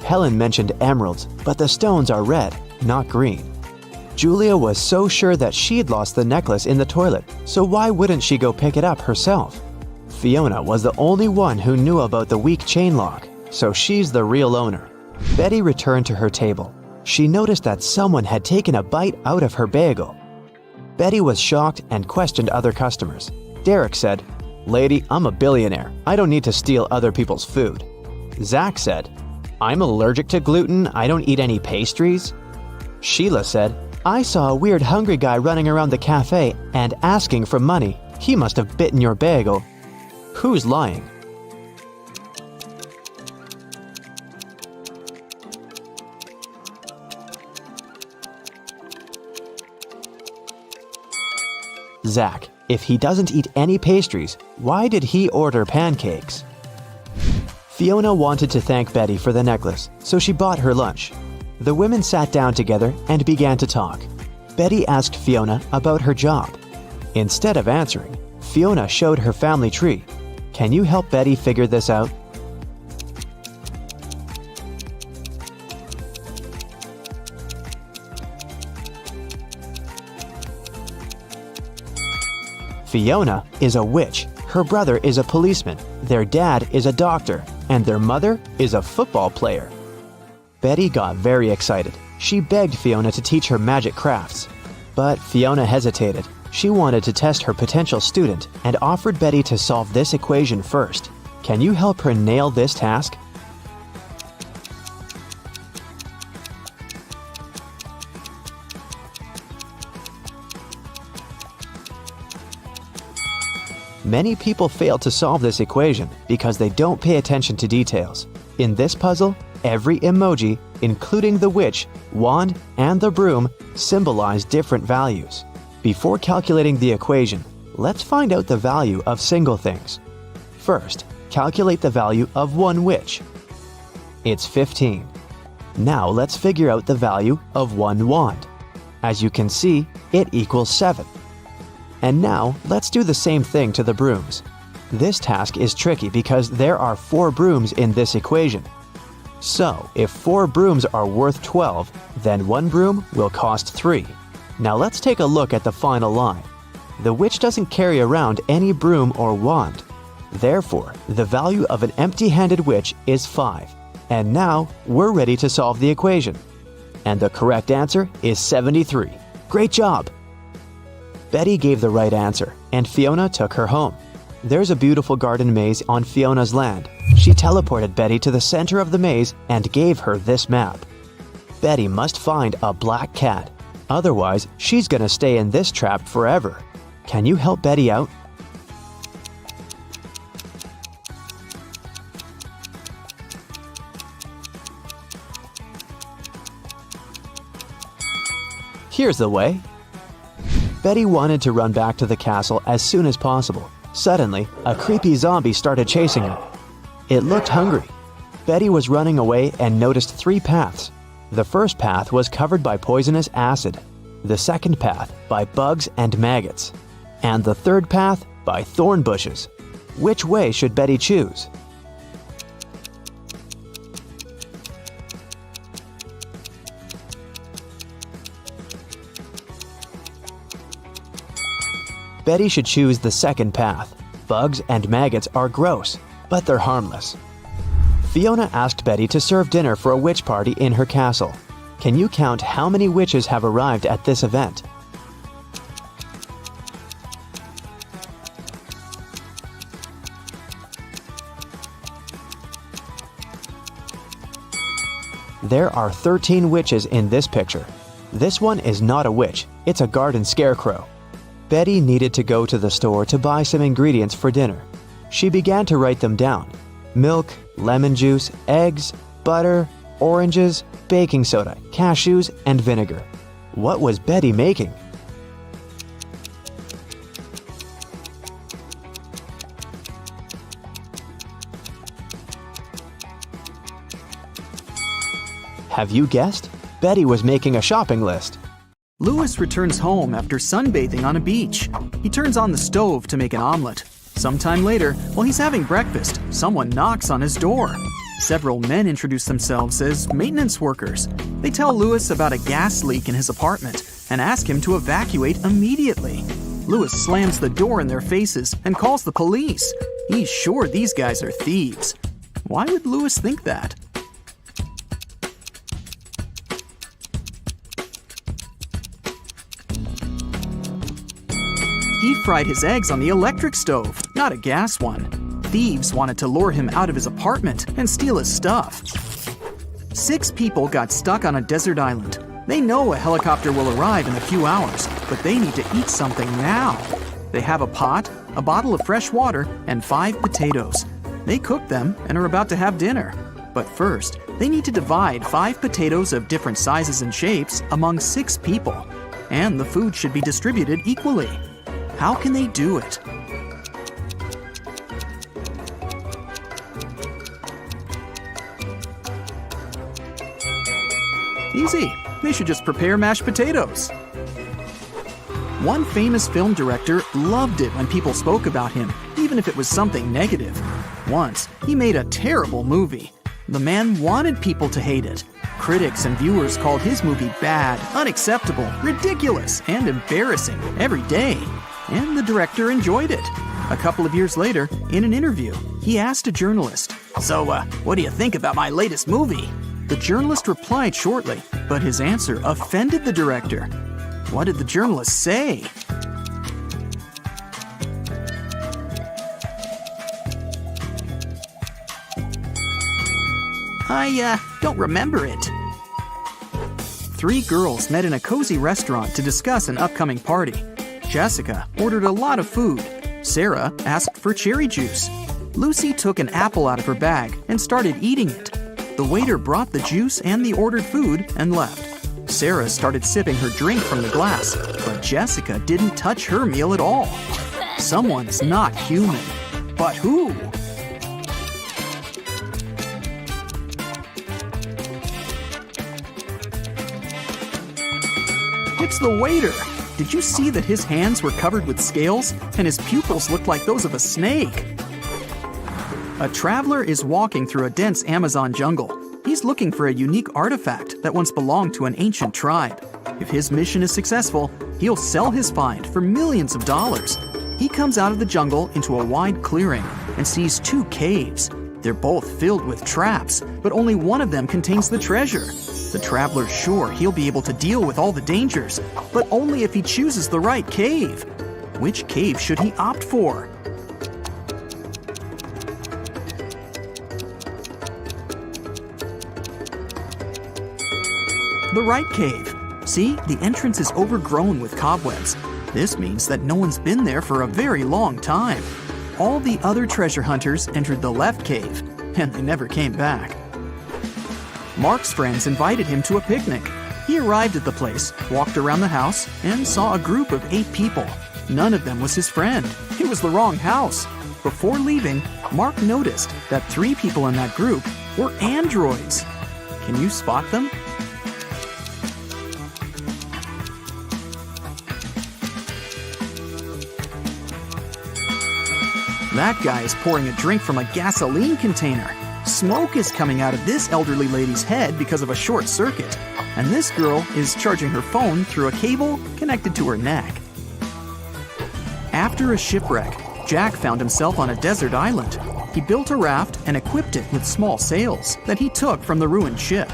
Helen mentioned emeralds, but the stones are red, not green. Julia was so sure that she'd lost the necklace in the toilet, so why wouldn't she go pick it up herself? Fiona was the only one who knew about the weak chain lock, so she's the real owner. Betty returned to her table. She noticed that someone had taken a bite out of her bagel. Betty was shocked and questioned other customers. Derek said, "Lady, I'm a billionaire. I don't need to steal other people's food." Zach said, "I'm allergic to gluten. I don't eat any pastries." Sheila said, "I saw a weird hungry guy running around the cafe and asking for money. He must have bitten your bagel." Who's lying? Zach. If he doesn't eat any pastries, why did he order pancakes? Fiona wanted to thank Betty for the necklace, so she bought her lunch. The women sat down together and began to talk. Betty asked Fiona about her job. Instead of answering, Fiona showed her family tree. Can you help Betty figure this out? Fiona is a witch, her brother is a policeman, their dad is a doctor, and their mother is a football player. Betty got very excited. She begged Fiona to teach her magic crafts. But Fiona hesitated. She wanted to test her potential student and offered Betty to solve this equation first. Can you help her nail this task? Many people fail to solve this equation because they don't pay attention to details. In this puzzle, every emoji, including the witch, wand, and the broom, symbolize different values. Before calculating the equation, let's find out the value of single things. First, calculate the value of one witch. It's 15. Now let's figure out the value of one wand. As you can see, it equals 7. And now, let's do the same thing to the brooms. This task is tricky because there are 4 brooms in this equation. So, if 4 brooms are worth 12, then 1 broom will cost 3. Now let's take a look at the final line. The witch doesn't carry around any broom or wand. Therefore, the value of an empty-handed witch is 5. And now, we're ready to solve the equation. And the correct answer is 73. Great job! Betty gave the right answer, and Fiona took her home. There's a beautiful garden maze on Fiona's land. She teleported Betty to the center of the maze and gave her this map. Betty must find a black cat. Otherwise, she's gonna stay in this trap forever. Can you help Betty out? Here's the way. Betty wanted to run back to the castle as soon as possible. Suddenly, a creepy zombie started chasing her. It looked hungry. Betty was running away and noticed 3 paths. The first path was covered by poisonous acid, the second path by bugs and maggots, and the third path by thorn bushes. Which way should Betty choose? Betty should choose the second path. Bugs and maggots are gross, but they're harmless. Fiona asked Betty to serve dinner for a witch party in her castle. Can you count how many witches have arrived at this event? There are 13 witches in this picture. This one is not a witch, it's a garden scarecrow. Betty needed to go to the store to buy some ingredients for dinner. She began to write them down. Milk, lemon juice, eggs, butter, oranges, baking soda, cashews, and vinegar. What was Betty making? Have you guessed? Betty was making a shopping list. Louis returns home after sunbathing on a beach. He turns on the stove to make an omelet. Sometime later, while he's having breakfast, someone knocks on his door. Several men introduce themselves as maintenance workers. They tell Louis about a gas leak in his apartment and ask him to evacuate immediately. Louis slams the door in their faces and calls the police. He's sure these guys are thieves. Why would Louis think that? He fried his eggs on the electric stove, not a gas one. Thieves wanted to lure him out of his apartment and steal his stuff. 6 people got stuck on a desert island. They know a helicopter will arrive in a few hours, but they need to eat something now. They have a pot, a bottle of fresh water, and 5 potatoes. They cook them and are about to have dinner. But first, they need to divide 5 potatoes of different sizes and shapes among 6 people. And the food should be distributed equally. How can they do it? Easy. They should just prepare mashed potatoes. One famous film director loved it when people spoke about him, even if it was something negative. Once, he made a terrible movie. The man wanted people to hate it. Critics and viewers called his movie bad, unacceptable, ridiculous, and embarrassing every day. And the director enjoyed it. A couple of years later, in an interview, he asked a journalist, "So, what do you think about my latest movie?" The journalist replied shortly, but his answer offended the director. What did the journalist say? I don't remember it. 3 girls met in a cozy restaurant to discuss an upcoming party. Jessica ordered a lot of food. Sarah asked for cherry juice. Lucy took an apple out of her bag and started eating it. The waiter brought the juice and the ordered food and left. Sarah started sipping her drink from the glass, but Jessica didn't touch her meal at all. Someone's not human. But who? It's the waiter. Did you see that his hands were covered with scales and his pupils looked like those of a snake? A traveler is walking through a dense Amazon jungle. He's looking for a unique artifact that once belonged to an ancient tribe. If his mission is successful, he'll sell his find for millions of dollars. He comes out of the jungle into a wide clearing and sees 2 caves. They're both filled with traps, but only one of them contains the treasure. The traveler's sure he'll be able to deal with all the dangers, but only if he chooses the right cave. Which cave should he opt for? The right cave. See, the entrance is overgrown with cobwebs. This means that no one's been there for a very long time. All the other treasure hunters entered the left cave, and they never came back. Mark's friends invited him to a picnic. He arrived at the place, walked around the house, and saw a group of 8 people. None of them was his friend. It was the wrong house. Before leaving, Mark noticed that 3 people in that group were androids. Can you spot them? That guy is pouring a drink from a gasoline container. Smoke is coming out of this elderly lady's head because of a short circuit. And this girl is charging her phone through a cable connected to her neck. After a shipwreck, Jack found himself on a desert island. He built a raft and equipped it with small sails that he took from the ruined ship.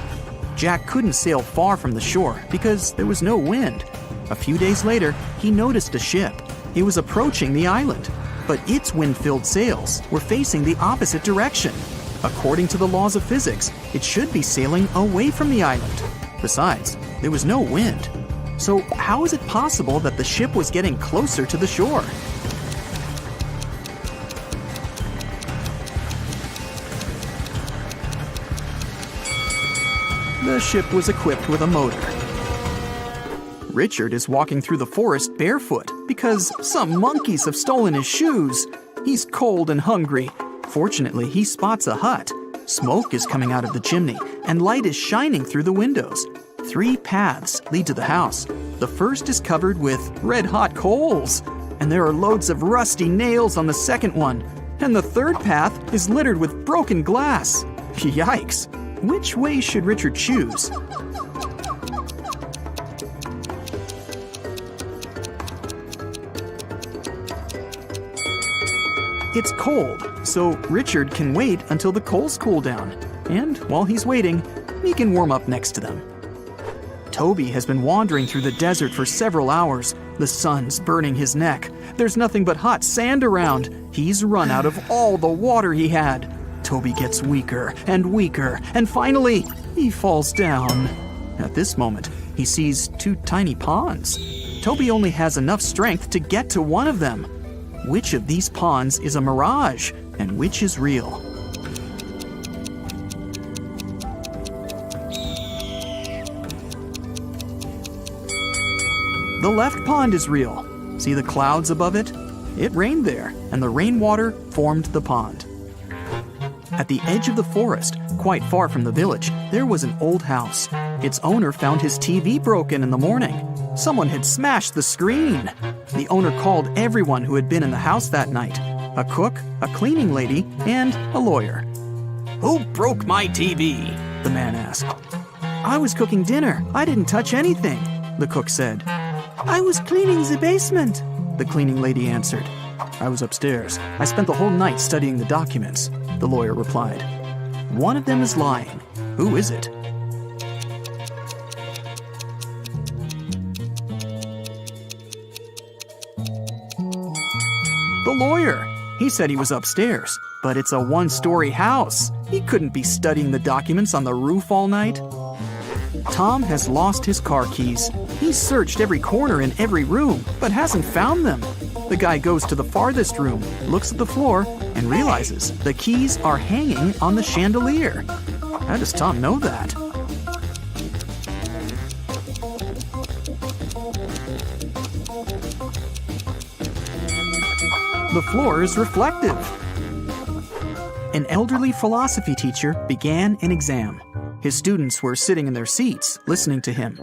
Jack couldn't sail far from the shore because there was no wind. A few days later, he noticed a ship. It was approaching the island, but its wind-filled sails were facing the opposite direction. According to the laws of physics, It should be sailing away from the island. Besides, there was no wind. So how is it possible that the ship was getting closer to the shore? The ship was equipped with a motor. Richard is walking through the forest barefoot because some monkeys have stolen his shoes. He's cold and hungry. Fortunately, he spots a hut. Smoke is coming out of the chimney, and light is shining through the windows. 3 paths lead to the house. The first is covered with red-hot coals, and there are loads of rusty nails on the second one. And the third path is littered with broken glass. Yikes! Which way should Richard choose? It's cold, so Richard can wait until the coals cool down. And while he's waiting, he can warm up next to them. Toby has been wandering through the desert for several hours. The sun's burning his neck. There's nothing but hot sand around. He's run out of all the water he had. Toby gets weaker and weaker, and finally, he falls down. At this moment, he sees 2 tiny ponds. Toby only has enough strength to get to one of them. Which of these ponds is a mirage, and which is real? The left pond is real. See the clouds above it? It rained there, and the rainwater formed the pond. At the edge of the forest, quite far from the village, there was an old house. Its owner found his TV broken in the morning. Someone had smashed the screen. The owner called everyone who had been in the house that night: a cook, a cleaning lady, and a lawyer. "Who broke my TV?" the man asked. "I was cooking dinner. I didn't touch anything," the cook said. "I was cleaning the basement," the cleaning lady answered. "I was upstairs. I spent the whole night studying the documents," the lawyer replied. One of them is lying. Who is it? The lawyer. He said he was upstairs, but it's a 1-story house. He couldn't be studying the documents on the roof all night. Tom has lost his car keys. He's searched every corner in every room, but hasn't found them. The guy goes to the farthest room, looks at the floor, and realizes the keys are hanging on the chandelier. How does Tom know that? The floor is reflective. An elderly philosophy teacher began an exam. His students were sitting in their seats, listening to him.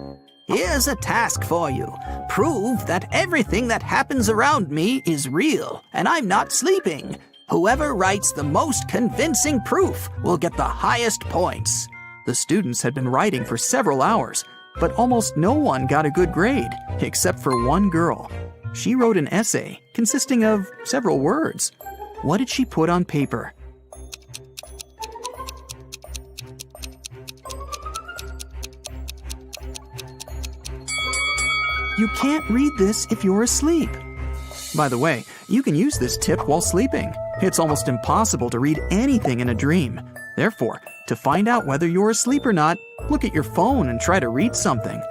Here's a task for you. Prove that everything that happens around me is real, and I'm not sleeping. Whoever writes the most convincing proof will get the highest points. The students had been writing for several hours, but almost no one got a good grade, except for one girl. She wrote an essay consisting of several words. What did she put on paper? You can't read this if you're asleep. By the way, you can use this tip while sleeping. It's almost impossible to read anything in a dream. Therefore, to find out whether you're asleep or not, look at your phone and try to read something.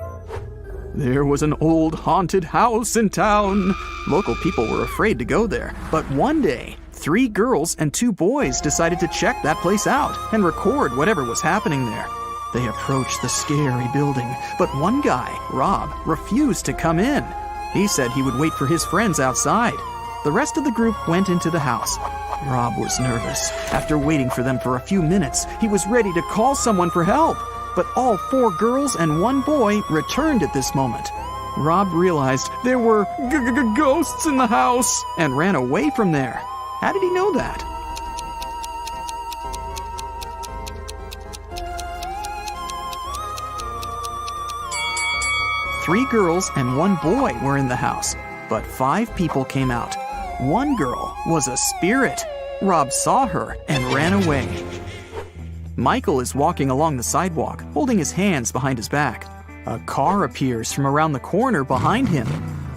There was an old haunted house in town. Local people were afraid to go there, but one day, 3 girls and 2 boys decided to check that place out and record whatever was happening there. They approached the scary building, but one guy, Rob, refused to come in. He said he would wait for his friends outside. The rest of the group went into the house. Rob was nervous. After waiting for them for a few minutes, he was ready to call someone for help. But all 4 girls and 1 boy returned at this moment. Rob realized there were ghosts in the house and ran away from there. How did he know that? Three girls and 1 boy were in the house, but 5 people came out. 1 girl was a spirit. Rob saw her and ran away. Michael is walking along the sidewalk, holding his hands behind his back. A car appears from around the corner behind him.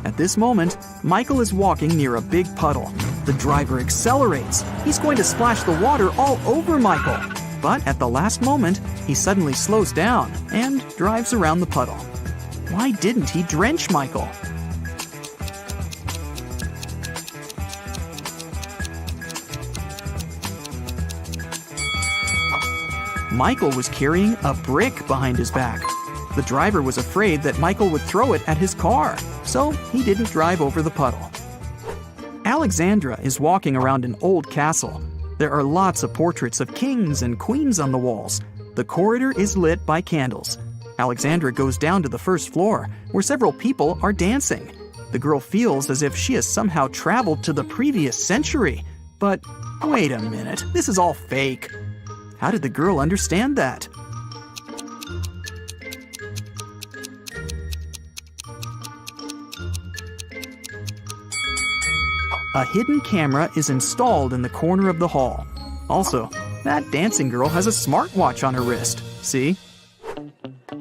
At this moment, Michael is walking near a big puddle. The driver accelerates. He's going to splash the water all over Michael. But at the last moment, he suddenly slows down and drives around the puddle. Why didn't he drench Michael? Michael was carrying a brick behind his back. The driver was afraid that Michael would throw it at his car, so he didn't drive over the puddle. Alexandra is walking around an old castle. There are lots of portraits of kings and queens on the walls. The corridor is lit by candles. Alexandra goes down to the first floor, where several people are dancing. The girl feels as if she has somehow traveled to the previous century. But wait a minute, this is all fake. How did the girl understand that? A hidden camera is installed in the corner of the hall. Also, that dancing girl has a smartwatch on her wrist. See?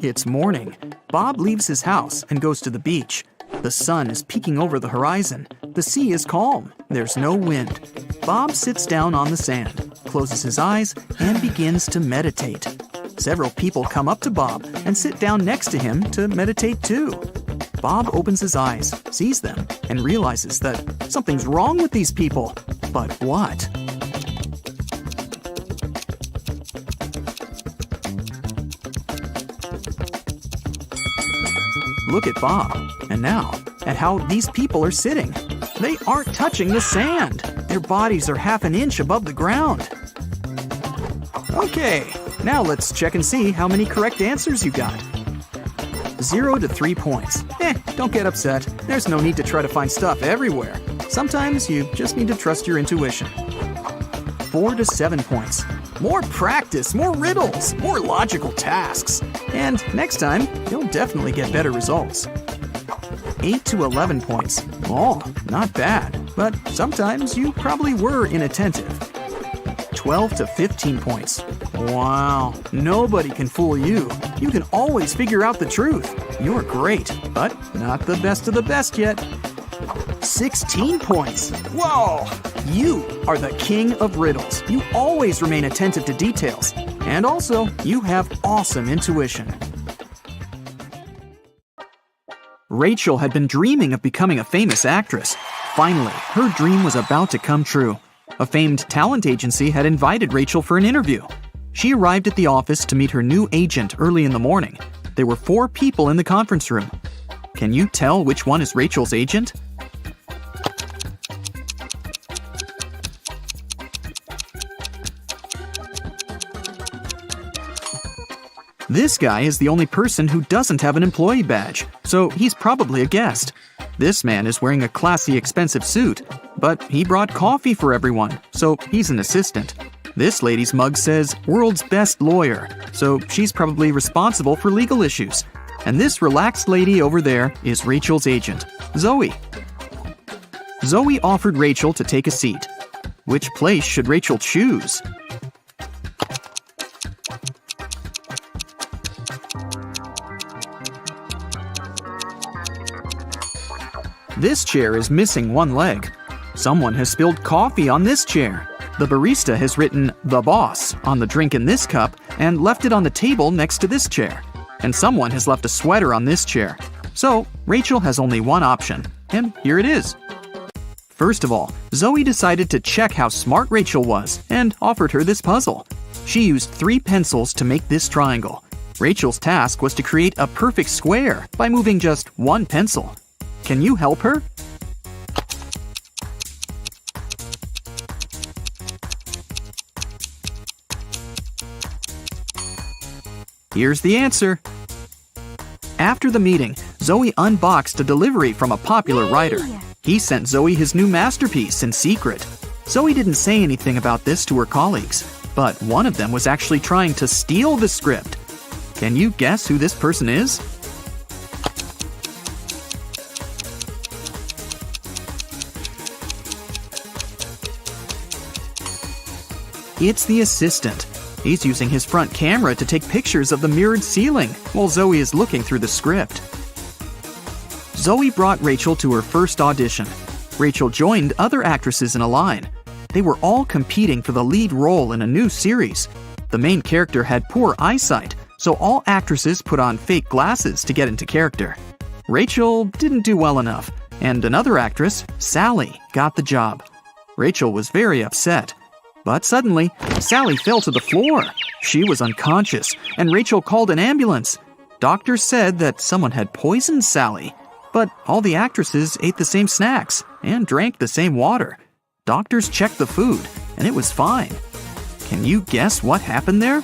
It's morning. Bob leaves his house and goes to the beach. The sun is peeking over the horizon. The sea is calm. There's no wind. Bob sits down on the sand, closes his eyes, and begins to meditate. Several people come up to Bob and sit down next to him to meditate too. Bob opens his eyes, sees them, and realizes that something's wrong with these people. But what? Look at Bob, and now at how these people are sitting. They aren't touching the sand. Their bodies are half an inch above the ground. Okay, now let's check and see how many correct answers you got. 0 to 3 points. Don't get upset. There's no need to try to find stuff everywhere. Sometimes you just need to trust your intuition. 4 to 7 points. More practice, more riddles, more logical tasks. And next time, you'll definitely get better results. 8 to 11 points. Oh, not bad. But sometimes you probably were inattentive. 12 to 15 points. Wow, nobody can fool you. You can always figure out the truth. You're great, but not the best of the best yet. 16 points. Whoa! You are the king of riddles. You always remain attentive to details. And also, you have awesome intuition. Rachel had been dreaming of becoming a famous actress. Finally, her dream was about to come true. A famed talent agency had invited Rachel for an interview. She arrived at the office to meet her new agent early in the morning. There were 4 people in the conference room. Can you tell which one is Rachel's agent? This guy is the only person who doesn't have an employee badge, so he's probably a guest. This man is wearing a classy, expensive suit, but he brought coffee for everyone, so he's an assistant. This lady's mug says, "World's Best Lawyer," so she's probably responsible for legal issues. And this relaxed lady over there is Rachel's agent, Zoe. Zoe offered Rachel to take a seat. Which place should Rachel choose? This chair is missing one leg. Someone has spilled coffee on this chair. The barista has written "The Boss" on the drink in this cup and left it on the table next to this chair. And someone has left a sweater on this chair. So, Rachel has only one option, and here it is. First of all, Zoe decided to check how smart Rachel was and offered her this puzzle. She used 3 pencils to make this triangle. Rachel's task was to create a perfect square by moving just 1 pencil. Can you help her? Here's the answer. After the meeting, Zoe unboxed a delivery from a popular writer. He sent Zoe his new masterpiece in secret. Zoe didn't say anything about this to her colleagues, but one of them was actually trying to steal the script. Can you guess who this person is? It's the assistant. He's using his front camera to take pictures of the mirrored ceiling while Zoe is looking through the script. Zoe brought Rachel to her first audition. Rachel joined other actresses in a line. They were all competing for the lead role in a new series. The main character had poor eyesight, so all actresses put on fake glasses to get into character. Rachel didn't do well enough, and another actress, Sally, got the job. Rachel was very upset. But suddenly, Sally fell to the floor. She was unconscious, and Rachel called an ambulance. Doctors said that someone had poisoned Sally. But all the actresses ate the same snacks and drank the same water. Doctors checked the food, and it was fine. Can you guess what happened there?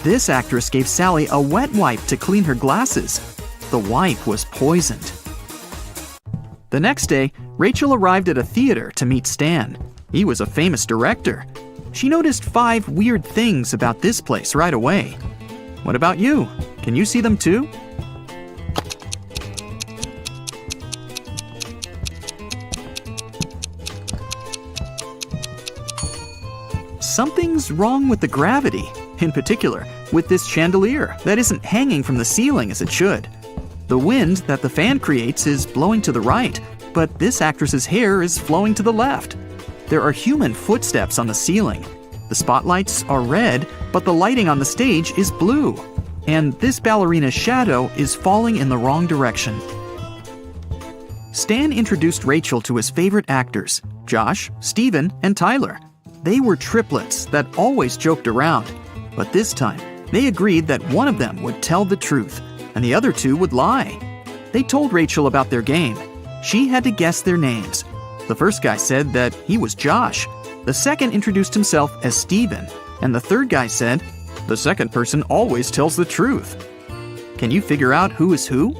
This actress gave Sally a wet wipe to clean her glasses. The wipe was poisoned. The next day, Rachel arrived at a theater to meet Stan. He was a famous director. She noticed 5 weird things about this place right away. What about you? Can you see them too? Something's wrong with the gravity. In particular, with this chandelier that isn't hanging from the ceiling as it should. The wind that the fan creates is blowing to the right, but this actress's hair is flowing to the left. There are human footsteps on the ceiling. The spotlights are red, but the lighting on the stage is blue. And this ballerina's shadow is falling in the wrong direction. Stan introduced Rachel to his favorite actors, Josh, Steven, and Tyler. They were triplets that always joked around. But this time, they agreed that one of them would tell the truth, and the other 2 would lie. They told Rachel about their game. She had to guess their names. The first guy said that he was Josh. The second introduced himself as Steven. And the third guy said, "The second person always tells the truth." Can you figure out who is who?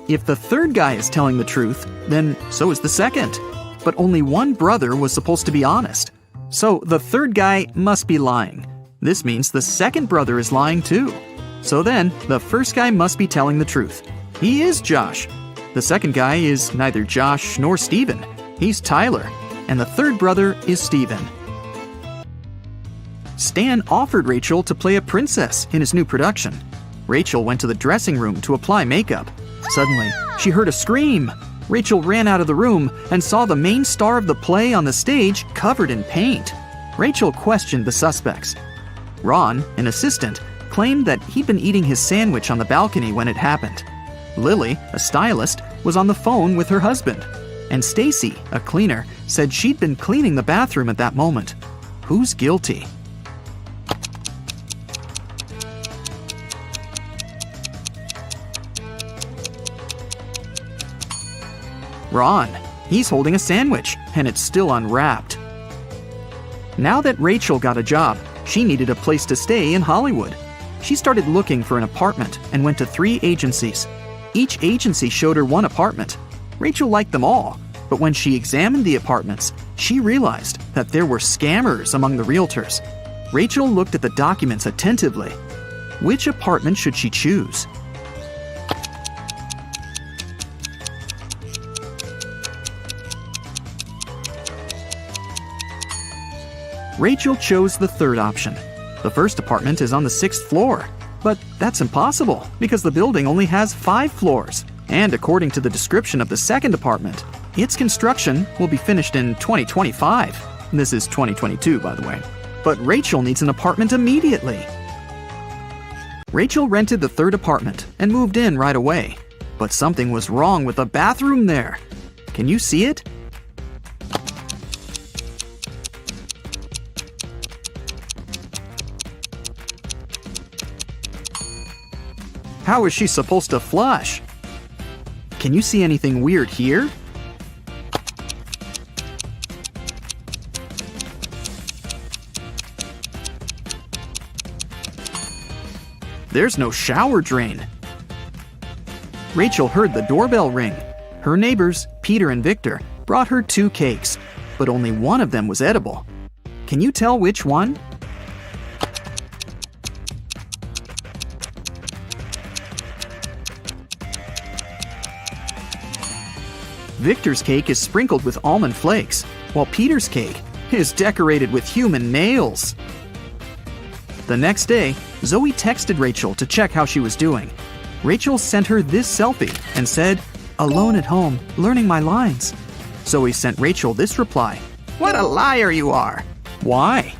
If the third guy is telling the truth, then so is the second. But only one brother was supposed to be honest. So the third guy must be lying. This means the second brother is lying too. So then, the first guy must be telling the truth. He is Josh. The second guy is neither Josh nor Steven. He's Tyler. And the third brother is Steven. Stan offered Rachel to play a princess in his new production. Rachel went to the dressing room to apply makeup. Suddenly, she heard a scream. Rachel ran out of the room and saw the main star of the play on the stage covered in paint. Rachel questioned the suspects. Ron, an assistant, claimed that he'd been eating his sandwich on the balcony when it happened. Lily, a stylist, was on the phone with her husband. And Stacy, a cleaner, said she'd been cleaning the bathroom at that moment. Who's guilty? Ron. He's holding a sandwich, and it's still unwrapped. Now that Rachel got a job, she needed a place to stay in Hollywood. She started looking for an apartment and went to 3 agencies. Each agency showed her one apartment. Rachel liked them all, but when she examined the apartments, she realized that there were scammers among the realtors. Rachel looked at the documents attentively. Which apartment should she choose? Rachel chose the third option. The first apartment is on the 6th floor. But that's impossible because the building only has 5 floors. And according to the description of the second apartment, its construction will be finished in 2025. This is 2022, by the way. But Rachel needs an apartment immediately. Rachel rented the third apartment and moved in right away. But something was wrong with the bathroom there. Can you see it? How is she supposed to flush? Can you see anything weird here? There's no shower drain. Rachel heard the doorbell ring. Her neighbors, Peter and Victor, brought her 2 cakes, but only one of them was edible. Can you tell which one? Victor's cake is sprinkled with almond flakes, while Peter's cake is decorated with human nails. The next day, Zoe texted Rachel to check how she was doing. Rachel sent her this selfie and said, "Alone at home, learning my lines." Zoe sent Rachel this reply, "What a liar you are." Why?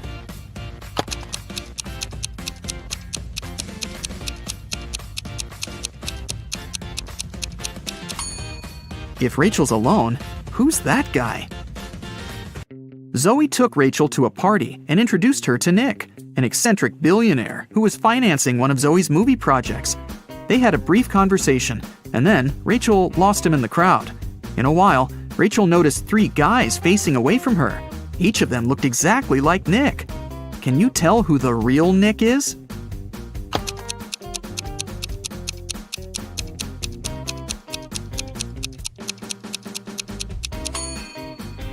If Rachel's alone, who's that guy? Zoe took Rachel to a party and introduced her to Nick, an eccentric billionaire who was financing one of Zoe's movie projects. They had a brief conversation, and then Rachel lost him in the crowd. In a while, Rachel noticed 3 guys facing away from her. Each of them looked exactly like Nick. Can you tell who the real Nick is?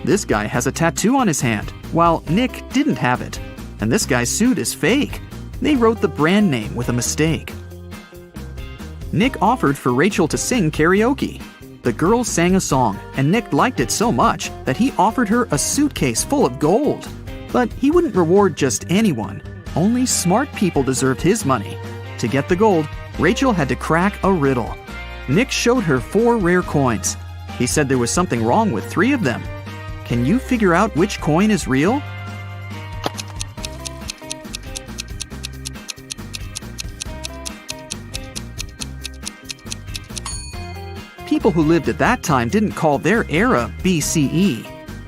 This guy has a tattoo on his hand, while Nick didn't have it. And this guy's suit is fake. They wrote the brand name with a mistake. Nick offered for Rachel to sing karaoke. The girls sang a song, and Nick liked it so much that he offered her a suitcase full of gold. But he wouldn't reward just anyone. Only smart people deserved his money. To get the gold, Rachel had to crack a riddle. Nick showed her 4 rare coins. He said there was something wrong with 3 of them. Can you figure out which coin is real? People who lived at that time didn't call their era BCE.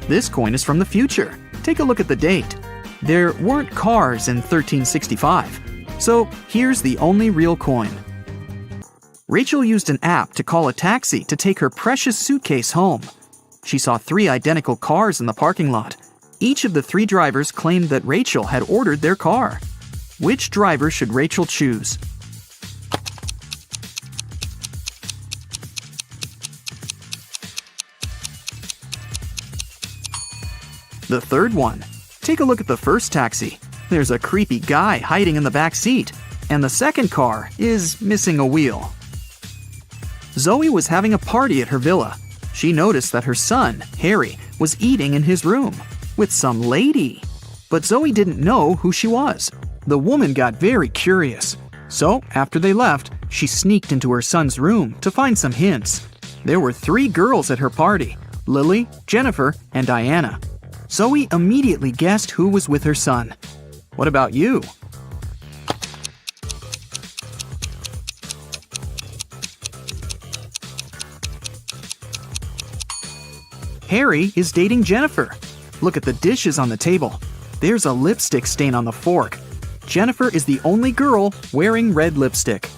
This coin is from the future. Take a look at the date. There weren't cars in 1365. So here's the only real coin. Rachel used an app to call a taxi to take her precious suitcase home. She saw 3 identical cars in the parking lot. Each of the 3 drivers claimed that Rachel had ordered their car. Which driver should Rachel choose? The third one. Take a look at the first taxi. There's a creepy guy hiding in the back seat. And the second car is missing a wheel. Zoe was having a party at her villa. She noticed that her son, Harry, was eating in his room with some lady. But Zoe didn't know who she was. The woman got very curious. So, after they left, she sneaked into her son's room to find some hints. There were 3 girls at her party, Lily, Jennifer, and Diana. Zoe immediately guessed who was with her son. What about you? Harry is dating Jennifer. Look at the dishes on the table. There's a lipstick stain on the fork. Jennifer is the only girl wearing red lipstick.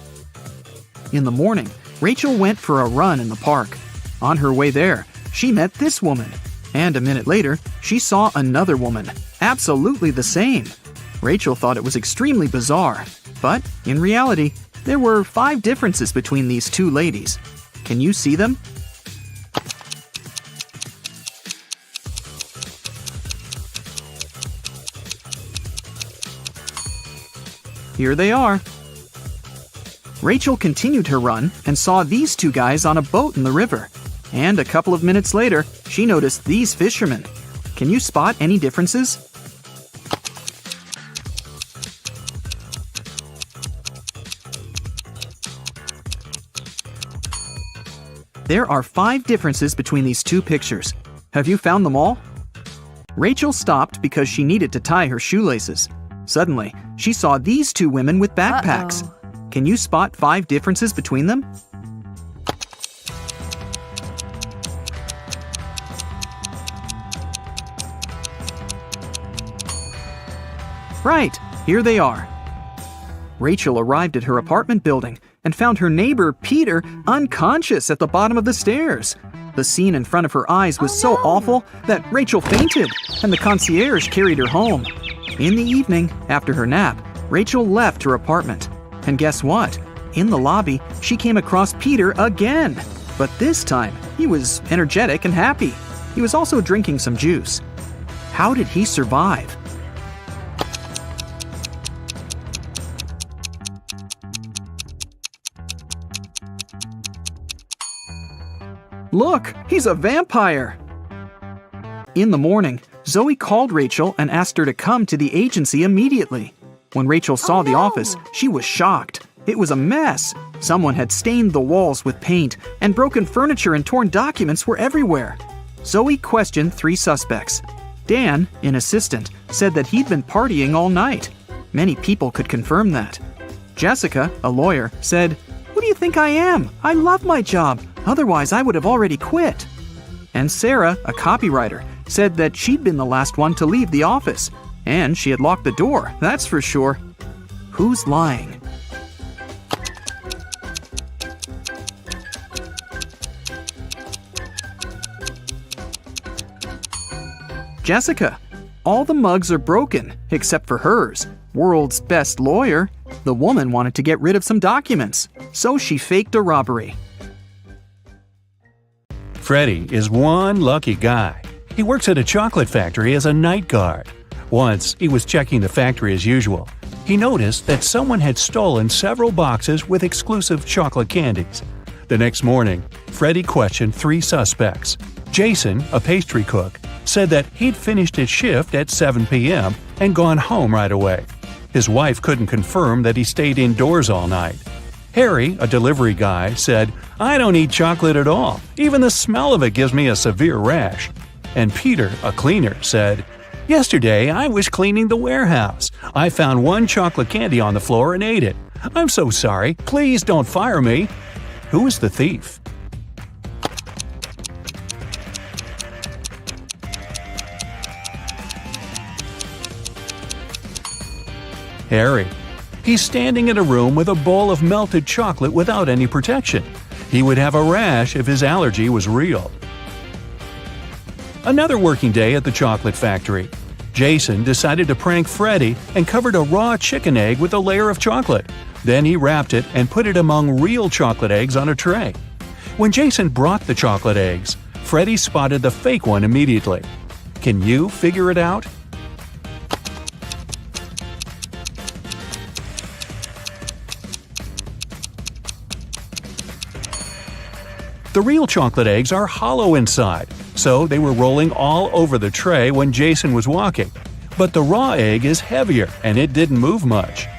In the morning, Rachel went for a run in the park. On her way there, she met this woman. And a minute later, she saw another woman, absolutely the same. Rachel thought it was extremely bizarre. But, in reality, there were 5 differences between these 2 ladies. Can you see them? Here they are. Rachel continued her run and saw these 2 guys on a boat in the river. And a couple of minutes later, she noticed these fishermen. Can you spot any differences? There are 5 differences between these 2 pictures. Have you found them all? Rachel stopped because she needed to tie her shoelaces. Suddenly, she saw these 2 women with backpacks. Can you spot 5 differences between them? Right, here they are. Rachel arrived at her apartment building and found her neighbor, Peter, unconscious at the bottom of the stairs. The scene in front of her eyes was so awful that Rachel fainted, and the concierge carried her home. In the evening, after her nap, Rachel left her apartment. And guess what? In the lobby, she came across Peter again. But this time, he was energetic and happy. He was also drinking some juice. How did he survive? Look, he's a vampire! In the morning, Zoe called Rachel and asked her to come to the agency immediately. When Rachel saw the office, she was shocked. It was a mess. Someone had stained the walls with paint, and broken furniture and torn documents were everywhere. Zoe questioned 3 suspects. Dan, an assistant, said that he'd been partying all night. Many people could confirm that. Jessica, a lawyer, said, "Who do you think I am? I love my job. Otherwise, I would have already quit." And Sarah, a copywriter, said that she'd been the last one to leave the office. And she had locked the door, that's for sure. Who's lying? Jessica. All the mugs are broken, except for hers. World's best lawyer. The woman wanted to get rid of some documents, so she faked a robbery. Freddie is one lucky guy. He works at a chocolate factory as a night guard. Once, he was checking the factory as usual. He noticed that someone had stolen several boxes with exclusive chocolate candies. The next morning, Freddie questioned 3 suspects. Jason, a pastry cook, said that he'd finished his shift at 7 p.m. and gone home right away. His wife couldn't confirm that he stayed indoors all night. Harry, a delivery guy, said, "I don't eat chocolate at all. Even the smell of it gives me a severe rash." And Peter, a cleaner, said, "Yesterday I was cleaning the warehouse. I found 1 chocolate candy on the floor and ate it. I'm so sorry. Please don't fire me." Who is the thief? Harry. He's standing in a room with a bowl of melted chocolate without any protection. He would have a rash if his allergy was real. Another working day at the chocolate factory. Jason decided to prank Freddie and covered a raw chicken egg with a layer of chocolate. Then he wrapped it and put it among real chocolate eggs on a tray. When Jason brought the chocolate eggs, Freddie spotted the fake one immediately. Can you figure it out? The real chocolate eggs are hollow inside, so they were rolling all over the tray when Jason was walking. But the raw egg is heavier, and it didn't move much.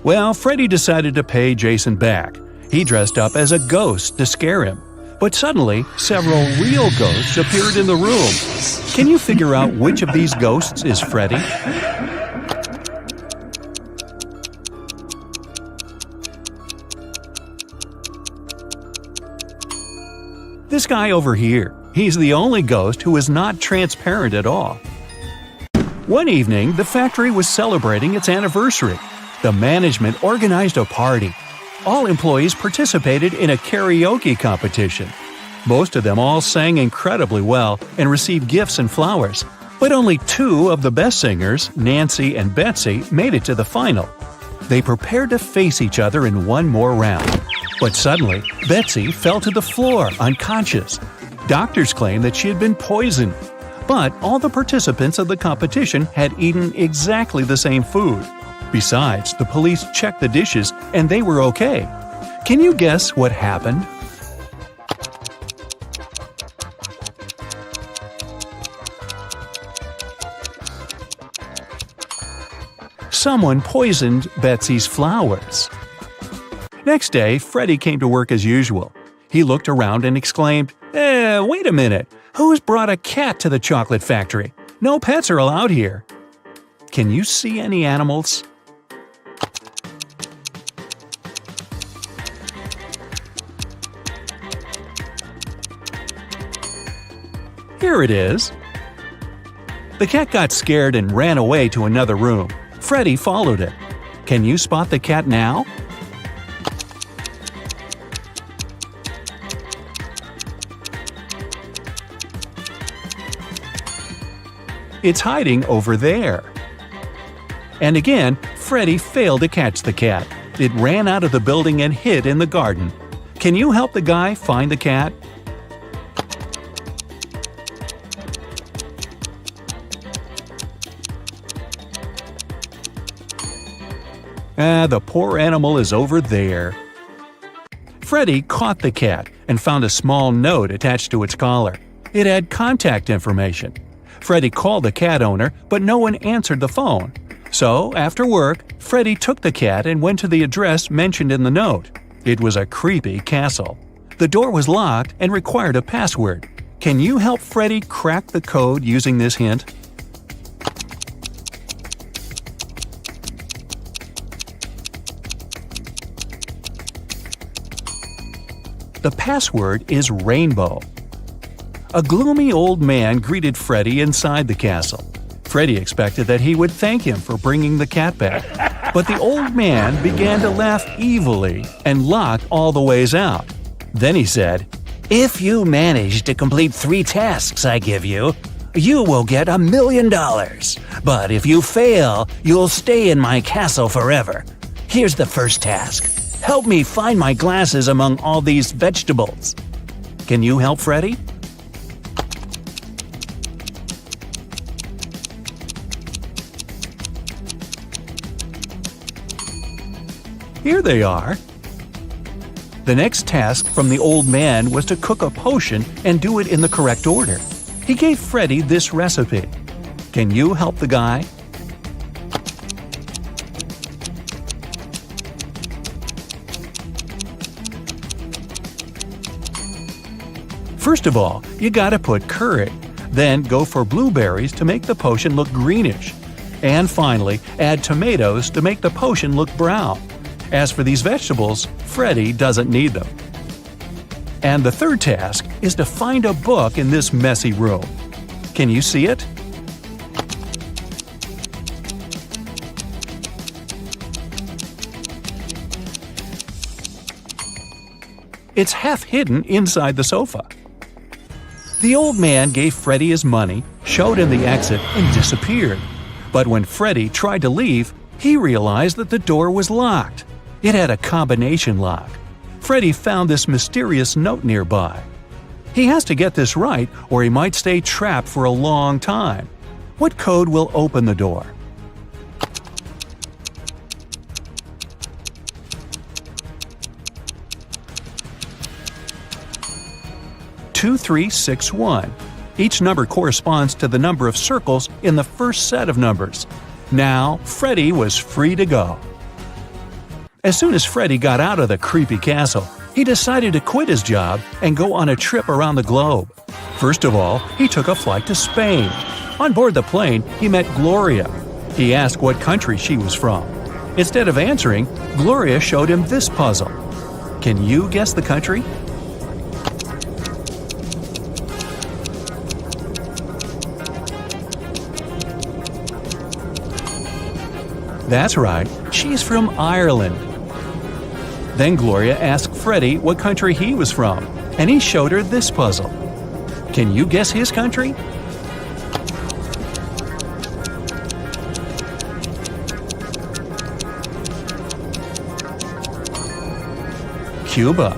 Well, Freddie decided to pay Jason back. He dressed up as a ghost to scare him. But suddenly, several real ghosts appeared in the room. Can you figure out which of these ghosts is Freddie? This guy over here. He's the only ghost who is not transparent at all. One evening, the factory was celebrating its anniversary. The management organized a party. All employees participated in a karaoke competition. Most of them all sang incredibly well and received gifts and flowers. But only 2 of the best singers, Nancy and Betsy, made it to the final. They prepared to face each other in one more round. But suddenly, Betsy fell to the floor, unconscious. Doctors claimed that she had been poisoned. But all the participants of the competition had eaten exactly the same food. Besides, the police checked the dishes and they were okay. Can you guess what happened? Someone poisoned Betsy's flowers. Next day, Freddie came to work as usual. He looked around and exclaimed, wait a minute, who's brought a cat to the chocolate factory? No pets are allowed here. Can you see any animals? Here it is. The cat got scared and ran away to another room. Freddie followed it. Can you spot the cat now? It's hiding over there. And again, Freddie failed to catch the cat. It ran out of the building and hid in the garden. Can you help the guy find the cat? The poor animal is over there. Freddie caught the cat and found a small note attached to its collar. It had contact information. Freddy called the cat owner, but no one answered the phone. So, after work, Freddy took the cat and went to the address mentioned in the note. It was a creepy castle. The door was locked and required a password. Can you help Freddy crack the code using this hint? The password is rainbow. A gloomy old man greeted Freddy inside the castle. Freddy expected that he would thank him for bringing the cat back, but the old man began to laugh evilly and locked all the ways out. Then he said, "If you manage to complete 3 tasks I give you, you will get $1 million. But if you fail, you'll stay in my castle forever. Here's the first task. Help me find my glasses among all these vegetables." Can you help Freddy? Here they are. The next task from the old man was to cook a potion and do it in the correct order. He gave Freddy this recipe. Can you help the guy? First of all, you gotta put curry. Then go for blueberries to make the potion look greenish. And finally, add tomatoes to make the potion look brown. As for these vegetables, Freddy doesn't need them. And the third task is to find a book in this messy room. Can you see it? It's half hidden inside the sofa. The old man gave Freddy his money, showed him the exit, and disappeared. But when Freddy tried to leave, he realized that the door was locked. It had a combination lock. Freddy found this mysterious note nearby. He has to get this right or he might stay trapped for a long time. What code will open the door? "2361. Each number corresponds to the number of circles in the first set of numbers. Now, Freddy was free to go. As soon as Freddy got out of the creepy castle, he decided to quit his job and go on a trip around the globe. First of all, he took a flight to Spain. On board the plane, he met Gloria. He asked what country she was from. Instead of answering, Gloria showed him this puzzle. Can you guess the country? That's right, she's from Ireland. Then Gloria asked Freddy what country he was from, and he showed her this puzzle. Can you guess his country? Cuba.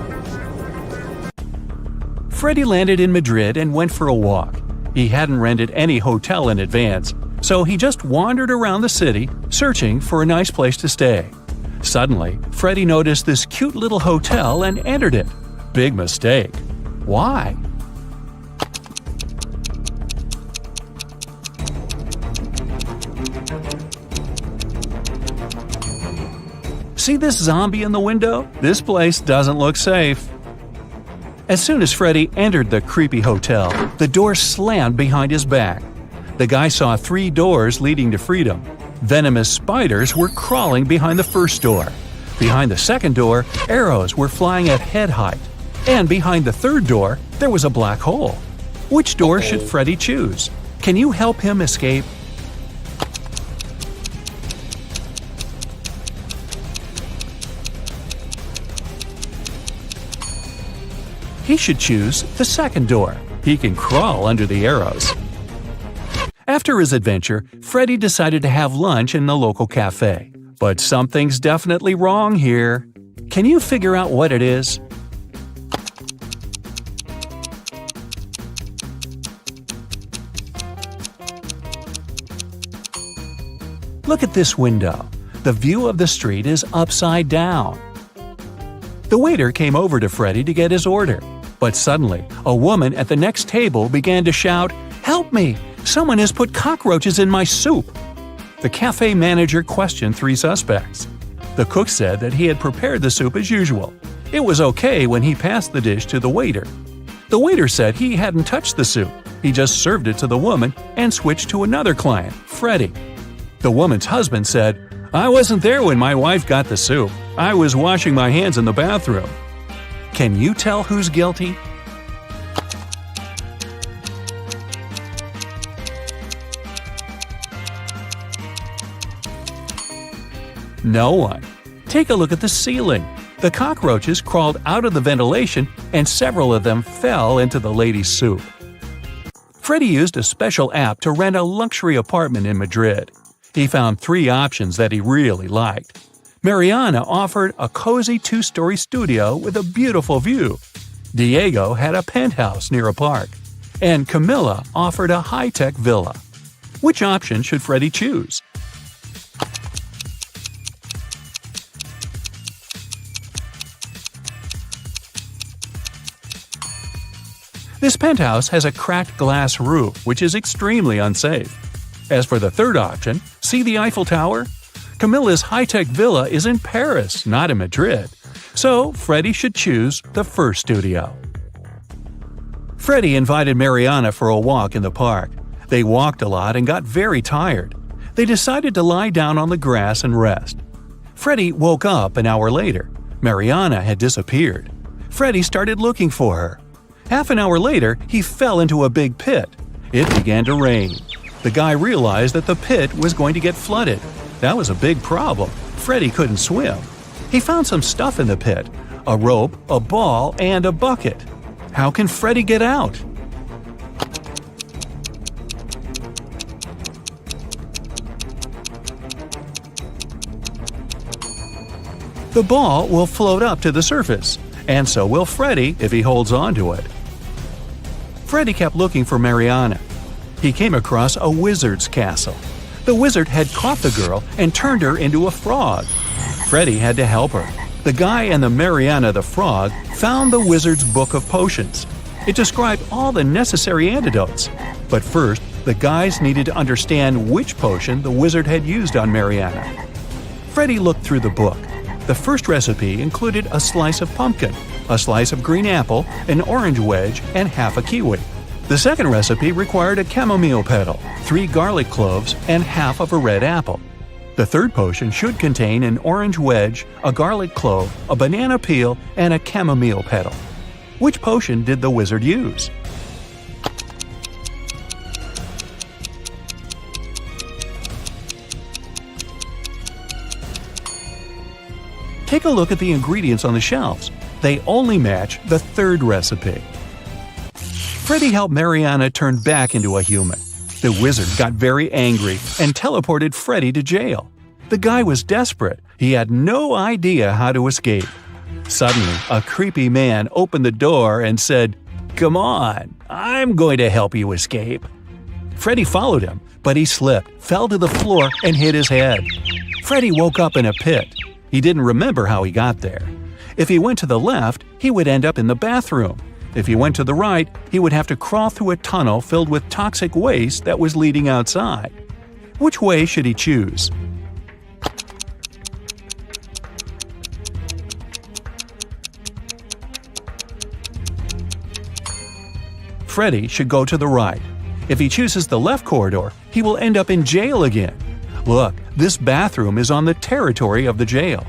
Freddy landed in Madrid and went for a walk. He hadn't rented any hotel in advance, so he just wandered around the city, searching for a nice place to stay. Suddenly, Freddy noticed this cute little hotel and entered it. Big mistake. Why? See this zombie in the window? This place doesn't look safe. As soon as Freddy entered the creepy hotel, the door slammed behind his back. The guy saw 3 doors leading to freedom. Venomous spiders were crawling behind the first door. Behind the second door, arrows were flying at head height. And behind the third door, there was a black hole. Which door should Freddy choose? Can you help him escape? He should choose the second door. He can crawl under the arrows. After his adventure, Freddy decided to have lunch in the local cafe. But something's definitely wrong here. Can you figure out what it is? Look at this window. The view of the street is upside down. The waiter came over to Freddy to get his order. But suddenly, a woman at the next table began to shout, "Help me! Someone has put cockroaches in my soup. The cafe manager questioned 3 suspects. The cook said that he had prepared the soup as usual. It was okay when he passed the dish to the waiter. The waiter said he hadn't touched the soup. He just served it to the woman and switched to another client, Freddie. The woman's husband said, "I wasn't there when my wife got the soup. I was washing my hands in the bathroom." Can you tell who's guilty? No one. Take a look at the ceiling. The cockroaches crawled out of the ventilation and several of them fell into the lady's soup. Freddie used a special app to rent a luxury apartment in Madrid. He found 3 options that he really liked. Mariana offered a cozy 2-story studio with a beautiful view. Diego had a penthouse near a park. And Camilla offered a high-tech villa. Which option should Freddie choose? This penthouse has a cracked glass roof, which is extremely unsafe. As for the third option, see the Eiffel Tower? Camilla's high-tech villa is in Paris, not in Madrid. So, Freddie should choose the first studio. Freddie invited Mariana for a walk in the park. They walked a lot and got very tired. They decided to lie down on the grass and rest. Freddie woke up an hour later. Mariana had disappeared. Freddie started looking for her. Half an hour later, he fell into a big pit. It began to rain. The guy realized that the pit was going to get flooded. That was a big problem. Freddie couldn't swim. He found some stuff in the pit: a rope, a ball, and a bucket. How can Freddie get out? The ball will float up to the surface, and so will Freddie if he holds on to it. Freddie kept looking for Mariana. He came across a wizard's castle. The wizard had caught the girl and turned her into a frog. Freddie had to help her. The guy and the Mariana the frog found the wizard's book of potions. It described all the necessary antidotes. But first, the guys needed to understand which potion the wizard had used on Mariana. Freddie looked through the book. The first recipe included a slice of pumpkin, a slice of green apple, an orange wedge, and half a kiwi. The second recipe required a chamomile petal, 3 garlic cloves, and half of a red apple. The third potion should contain an orange wedge, a garlic clove, a banana peel, and a chamomile petal. Which potion did the wizard use? Take a look at the ingredients on the shelves. They only match the third recipe. Freddie helped Mariana turn back into a human. The wizard got very angry and teleported Freddie to jail. The guy was desperate. He had no idea how to escape. Suddenly, a creepy man opened the door and said, "Come on, I'm going to help you escape." Freddie followed him, but he slipped, fell to the floor, and hit his head. Freddie woke up in a pit. He didn't remember how he got there. If he went to the left, he would end up in the bathroom. If he went to the right, he would have to crawl through a tunnel filled with toxic waste that was leading outside. Which way should he choose? Freddie should go to the right. If he chooses the left corridor, he will end up in jail again. Look, this bathroom is on the territory of the jail.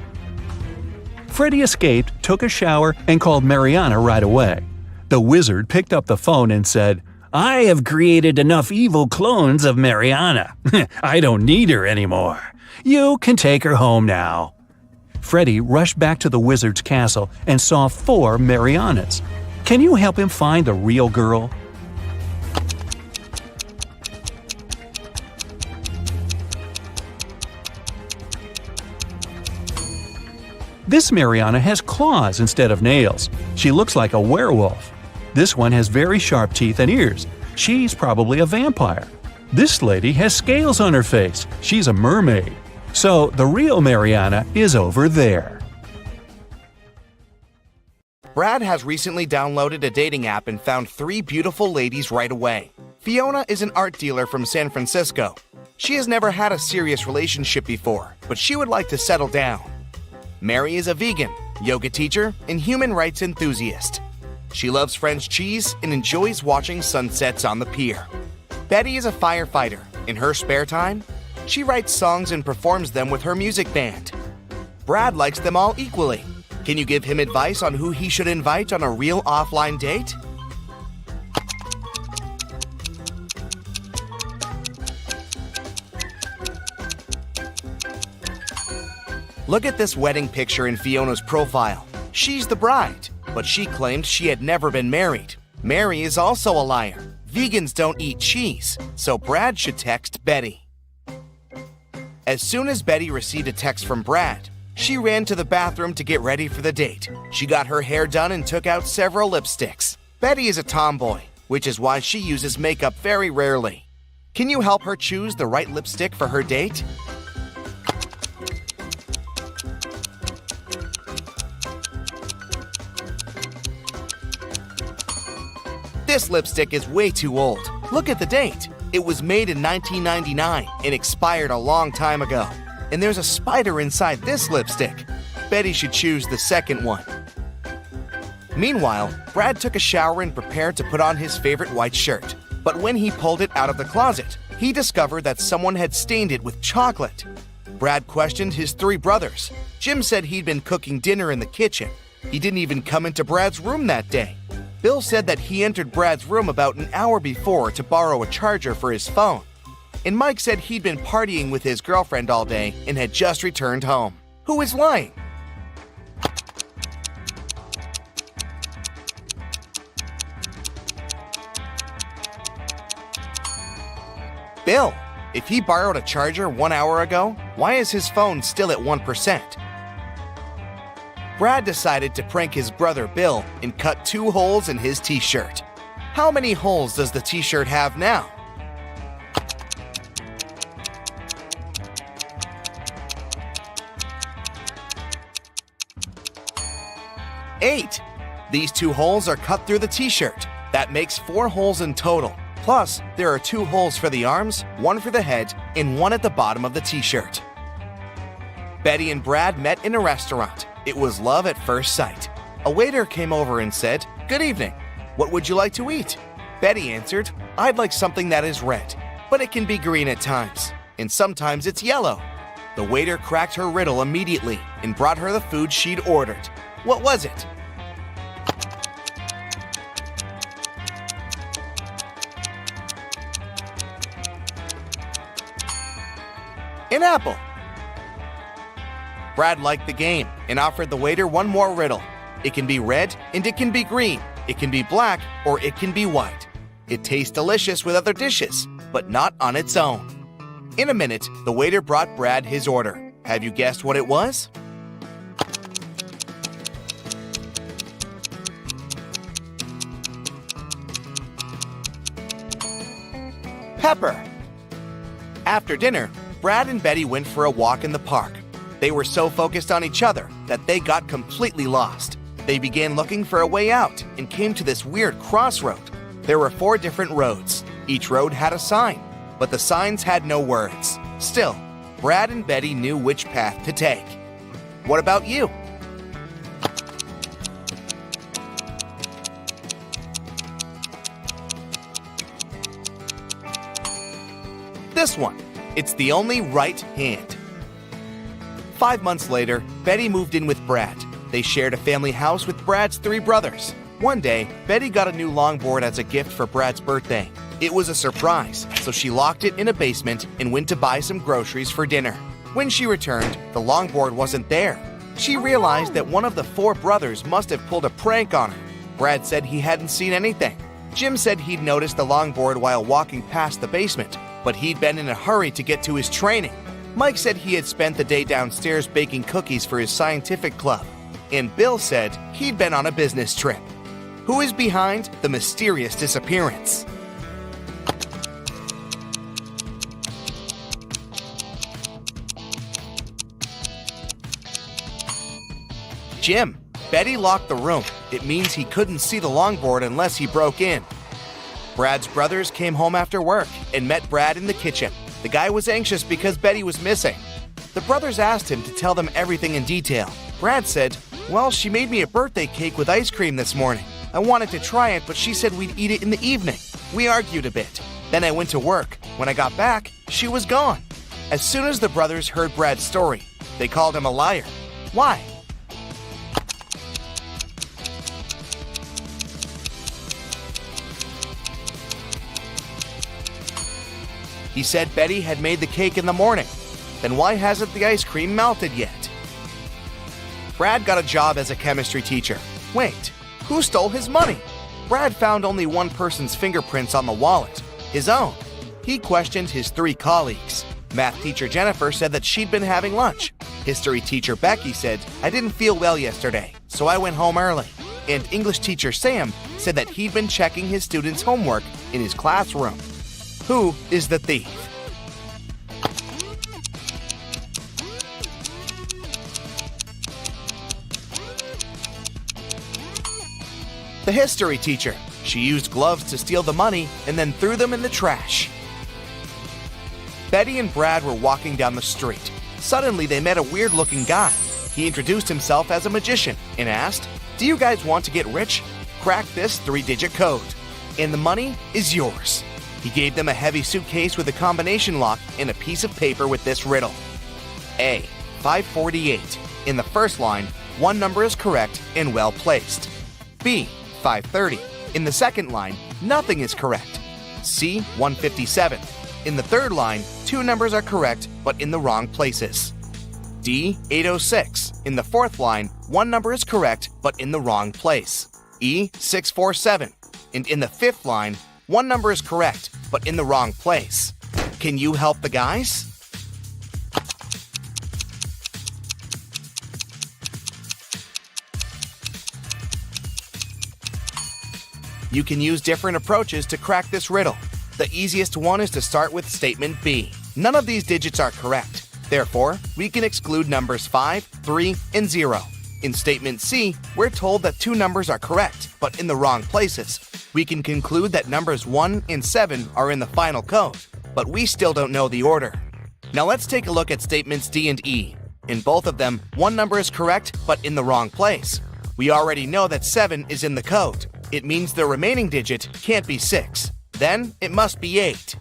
Freddie escaped, took a shower, and called Mariana right away. The wizard picked up the phone and said, "I have created enough evil clones of Mariana. I don't need her anymore. You can take her home now." Freddie rushed back to the wizard's castle and saw 4 Marianas. Can you help him find the real girl? This Mariana has claws instead of nails. She looks like a werewolf. This one has very sharp teeth and ears. She's probably a vampire. This lady has scales on her face. She's a mermaid. So the real Mariana is over there. Brad has recently downloaded a dating app and found 3 beautiful ladies right away. Fiona is an art dealer from San Francisco. She has never had a serious relationship before, but she would like to settle down. Mary is a vegan, yoga teacher, and human rights enthusiast. She loves French cheese and enjoys watching sunsets on the pier. Betty is a firefighter. In her spare time, she writes songs and performs them with her music band. Brad likes them all equally. Can you give him advice on who he should invite on a real offline date? Look at this wedding picture in Fiona's profile. She's the bride, but she claimed she had never been married. Mary is also a liar. Vegans don't eat cheese, so Brad should text Betty. As soon as Betty received a text from Brad, she ran to the bathroom to get ready for the date. She got her hair done and took out several lipsticks. Betty is a tomboy, which is why she uses makeup very rarely. Can you help her choose the right lipstick for her date? This lipstick is way too old. Look at the date. It was made in 1999 and expired a long time ago. And there's a spider inside this lipstick. Betty should choose the second one. Meanwhile, Brad took a shower and prepared to put on his favorite white shirt. But when he pulled it out of the closet, he discovered that someone had stained it with chocolate. Brad questioned his 3 brothers. Jim said he'd been cooking dinner in the kitchen. He didn't even come into Brad's room that day. Bill said that he entered Brad's room about an hour before to borrow a charger for his phone. And Mike said he'd been partying with his girlfriend all day and had just returned home. Who is lying? Bill. If he borrowed a charger 1 hour ago, why is his phone still at 1%? Brad decided to prank his brother Bill and cut 2 holes in his t-shirt. How many holes does the t-shirt have now? Eight. These 2 holes are cut through the t-shirt. That makes 4 holes in total. Plus, there are 2 holes for the arms, 1 for the head, and 1 at the bottom of the t-shirt. Betty and Brad met in a restaurant. It was love at first sight. A waiter came over and said, "Good evening. What would you like to eat?" Betty answered, "I'd like something that is red, but it can be green at times, and sometimes it's yellow." The waiter cracked her riddle immediately and brought her the food she'd ordered. What was it? An apple. Brad liked the game and offered the waiter 1 more riddle. It can be red and it can be green. It can be black or it can be white. It tastes delicious with other dishes, but not on its own. In a minute, the waiter brought Brad his order. Have you guessed what it was? Pepper. After dinner, Brad and Betty went for a walk in the park. They were so focused on each other that they got completely lost. They began looking for a way out and came to this weird crossroad. There were 4 different roads. Each road had a sign, but the signs had no words. Still, Brad and Betty knew which path to take. What about you? This one. It's the only right hand. 5 months later, Betty moved in with Brad. They shared a family house with Brad's 3 brothers. One day, Betty got a new longboard as a gift for Brad's birthday. It was a surprise, so she locked it in a basement and went to buy some groceries for dinner. When she returned, the longboard wasn't there. She realized that one of the 4 brothers must have pulled a prank on her. Brad said he hadn't seen anything. Jim said he'd noticed the longboard while walking past the basement, but he'd been in a hurry to get to his training. Mike said he had spent the day downstairs baking cookies for his scientific club. And Bill said he'd been on a business trip. Who is behind the mysterious disappearance? Jim. Betty locked the room. It means he couldn't see the longboard unless he broke in. Brad's brothers came home after work and met Brad in the kitchen. The guy was anxious because Betty was missing. The brothers asked him to tell them everything in detail. Brad said, "Well, she made me a birthday cake with ice cream this morning. I wanted to try it, but she said we'd eat it in the evening. We argued a bit. Then I went to work. When I got back, she was gone." As soon as the brothers heard Brad's story, they called him a liar. Why? He said Betty had made the cake in the morning. Then why hasn't the ice cream melted yet? Brad got a job as a chemistry teacher. Wait, who stole his money? Brad found only one person's fingerprints on the wallet, his own. He questioned his 3 colleagues. Math teacher Jennifer said that she'd been having lunch. History teacher Becky said, "I didn't feel well yesterday, so I went home early." And English teacher Sam said that he'd been checking his students' homework in his classroom. Who is the thief? The history teacher. She used gloves to steal the money and then threw them in the trash. Betty and Brad were walking down the street. Suddenly, they met a weird-looking guy. He introduced himself as a magician and asked, "Do you guys want to get rich? Crack this 3-digit code, and the money is yours." He gave them a heavy suitcase with a combination lock and a piece of paper with this riddle. A. 548. In the first line, one number is correct and well placed. B. 530. In the second line, nothing is correct. C. 157. In the third line, 2 numbers are correct but in the wrong places. D. 806. In the fourth line, 1 number is correct but in the wrong place. E. 647. And in the fifth line, 1 number is correct but in the wrong place. Can you help the guys? You can use different approaches to crack this riddle. The easiest one is to start with statement B. None of these digits are correct. Therefore, we can exclude numbers 5, 3, and 0. In statement C, we're told that 2 numbers are correct, but in the wrong places. We can conclude that numbers 1 and 7 are in the final code, but we still don't know the order. Now let's take a look at statements D and E. In both of them, 1 number is correct, but in the wrong place. We already know that 7 is in the code. It means the remaining digit can't be 6. Then it must be 8.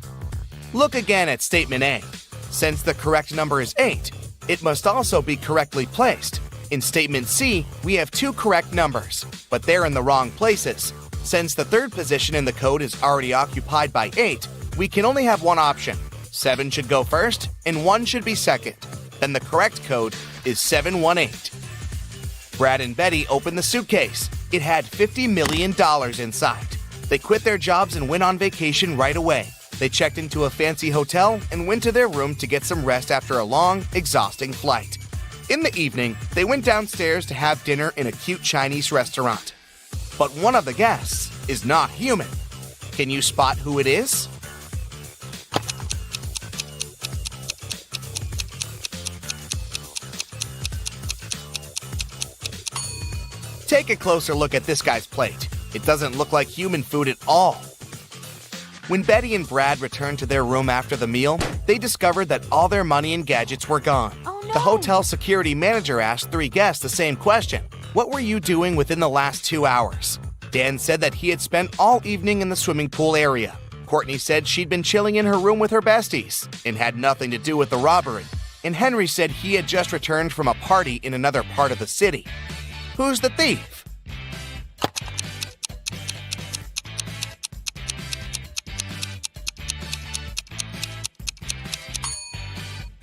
Look again at statement A. Since the correct number is 8, it must also be correctly placed. In statement C, we have 2 correct numbers, but they're in the wrong places. Since the third position in the code is already occupied by 8, we can only have one option. 7 should go first, and 1 should be second. Then the correct code is 718. Brad and Betty opened the suitcase. It had $50 million inside. They quit their jobs and went on vacation right away. They checked into a fancy hotel and went to their room to get some rest after a long, exhausting flight. In the evening, they went downstairs to have dinner in a cute Chinese restaurant. But one of the guests is not human. Can you spot who it is? Take a closer look at this guy's plate. It doesn't look like human food at all. When Betty and Brad returned to their room after the meal, they discovered that all their money and gadgets were gone. Oh, no. The hotel security manager asked 3 guests the same question. What were you doing within the last 2 hours? Dan said that he had spent all evening in the swimming pool area. Courtney said she'd been chilling in her room with her besties and had nothing to do with the robbery. And Henry said he had just returned from a party in another part of the city. Who's the thief?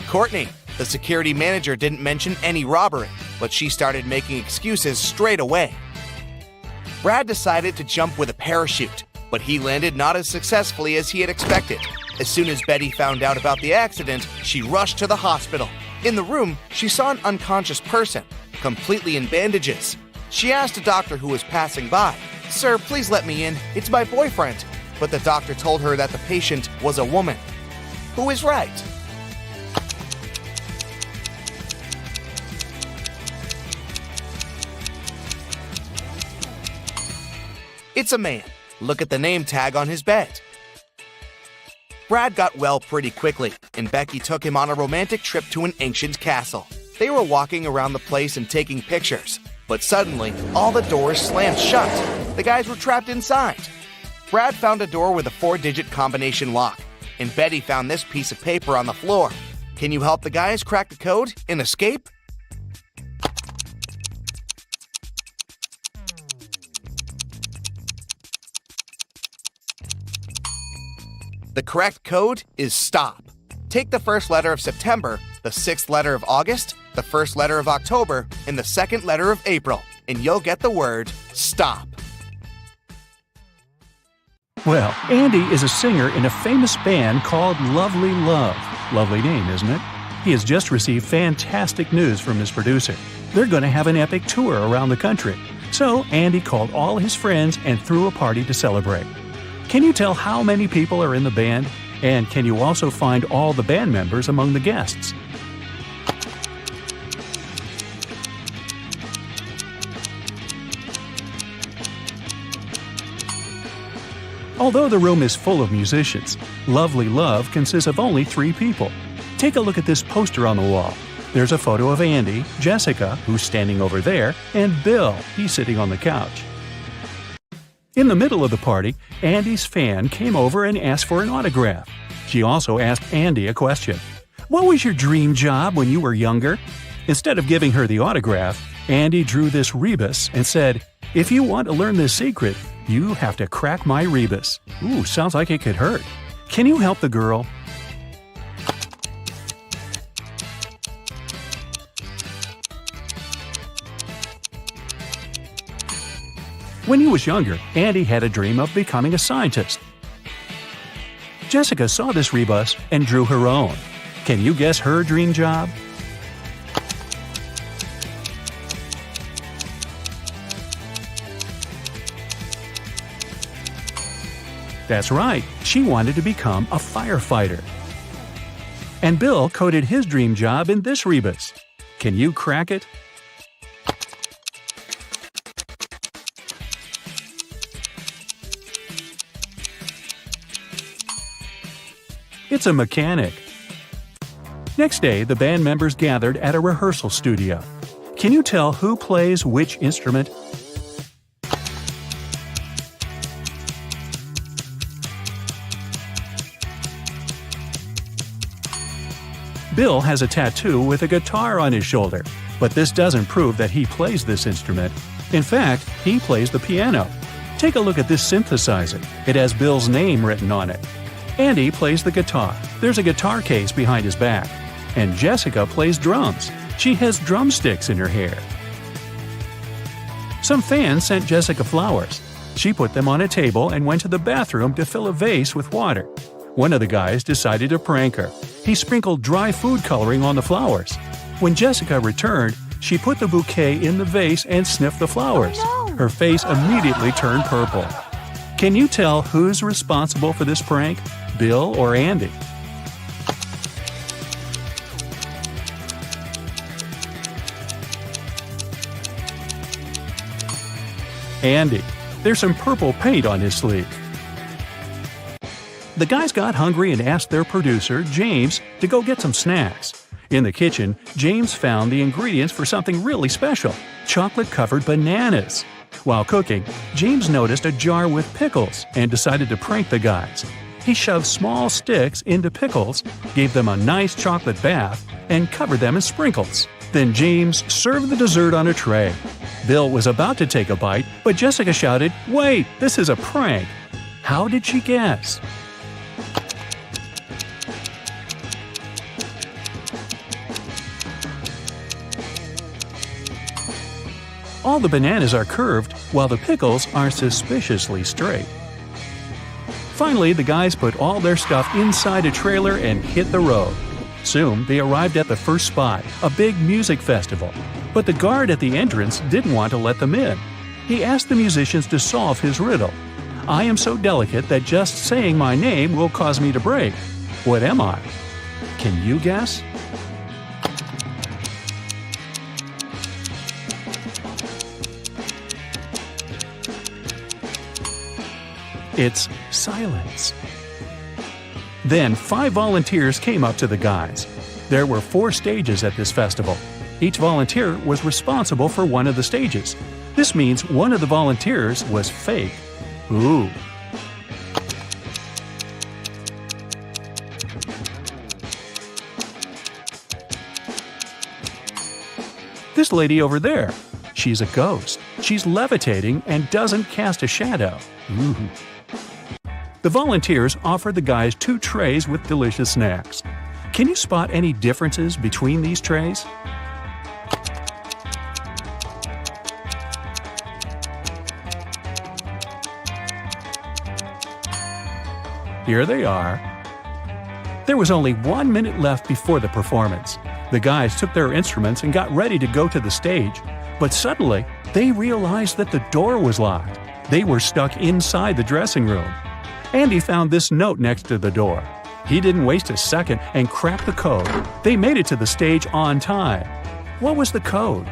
Courtney. The security manager didn't mention any robbery, but she started making excuses straight away. Brad decided to jump with a parachute, but he landed not as successfully as he had expected. As soon as Betty found out about the accident, she rushed to the hospital. In the room, she saw an unconscious person, completely in bandages. She asked a doctor who was passing by, "Sir, please let me in. It's my boyfriend." But the doctor told her that the patient was a woman. Who is right? It's a man. Look at the name tag on his bed. Brad got well pretty quickly, and Becky took him on a romantic trip to an ancient castle. They were walking around the place and taking pictures, but suddenly, all the doors slammed shut. The guys were trapped inside. Brad found a door with a 4-digit combination lock, and Betty found this piece of paper on the floor. Can you help the guys crack the code and escape? The correct code is stop. Take the first letter of September, the 6th letter of August, the first letter of October, and the 2nd letter of April, and you'll get the word stop. Well, Andy is a singer in a famous band called Lovely Love. Lovely name, isn't it? He has just received fantastic news from his producer. They're going to have an epic tour around the country. So Andy called all his friends and threw a party to celebrate. Can you tell how many people are in the band? And can you also find all the band members among the guests? Although the room is full of musicians, Lovely Love consists of only 3 people. Take a look at this poster on the wall. There's a photo of Andy, Jessica, who's standing over there, and Bill, he's sitting on the couch. In the middle of the party, Andy's fan came over and asked for an autograph. She also asked Andy a question. What was your dream job when you were younger? Instead of giving her the autograph, Andy drew this rebus and said, "If you want to learn this secret, you have to crack my rebus." Ooh, sounds like it could hurt. Can you help the girl? When he was younger, Andy had a dream of becoming a scientist. Jessica saw this rebus and drew her own. Can you guess her dream job? That's right, she wanted to become a firefighter. And Bill coded his dream job in this rebus. Can you crack it? It's a mechanic. Next day, the band members gathered at a rehearsal studio. Can you tell who plays which instrument? Bill has a tattoo with a guitar on his shoulder, but this doesn't prove that he plays this instrument. In fact, he plays the piano. Take a look at this synthesizer. It has Bill's name written on it. Andy plays the guitar. There's a guitar case behind his back. And Jessica plays drums. She has drumsticks in her hair. Some fans sent Jessica flowers. She put them on a table and went to the bathroom to fill a vase with water. One of the guys decided to prank her. He sprinkled dry food coloring on the flowers. When Jessica returned, she put the bouquet in the vase and sniffed the flowers. Oh, no. Her face immediately turned purple. Can you tell who's responsible for this prank? Bill or Andy? Andy. There's some purple paint on his sleeve. The guys got hungry and asked their producer, James, to go get some snacks. In the kitchen, James found the ingredients for something really special: chocolate-covered bananas. While cooking, James noticed a jar with pickles and decided to prank the guys. He shoved small sticks into pickles, gave them a nice chocolate bath, and covered them in sprinkles. Then James served the dessert on a tray. Bill was about to take a bite, but Jessica shouted, "Wait, this is a prank." How did she guess? All the bananas are curved, while the pickles are suspiciously straight. Finally, the guys put all their stuff inside a trailer and hit the road. Soon, they arrived at the first spot, a big music festival. But the guard at the entrance didn't want to let them in. He asked the musicians to solve his riddle. "I am so delicate that just saying my name will cause me to break. What am I?" Can you guess? It's silence. Then 5 volunteers came up to the guys. There were 4 stages at this festival. Each volunteer was responsible for one of the stages. This means one of the volunteers was fake. Ooh. This lady over there. She's a ghost. She's levitating and doesn't cast a shadow. Ooh. The volunteers offered the guys 2 trays with delicious snacks. Can you spot any differences between these trays? Here they are. There was only 1 minute left before the performance. The guys took their instruments and got ready to go to the stage, but suddenly they realized that the door was locked. They were stuck inside the dressing room. Andy found this note next to the door. He didn't waste a second and cracked the code. They made it to the stage on time. What was the code?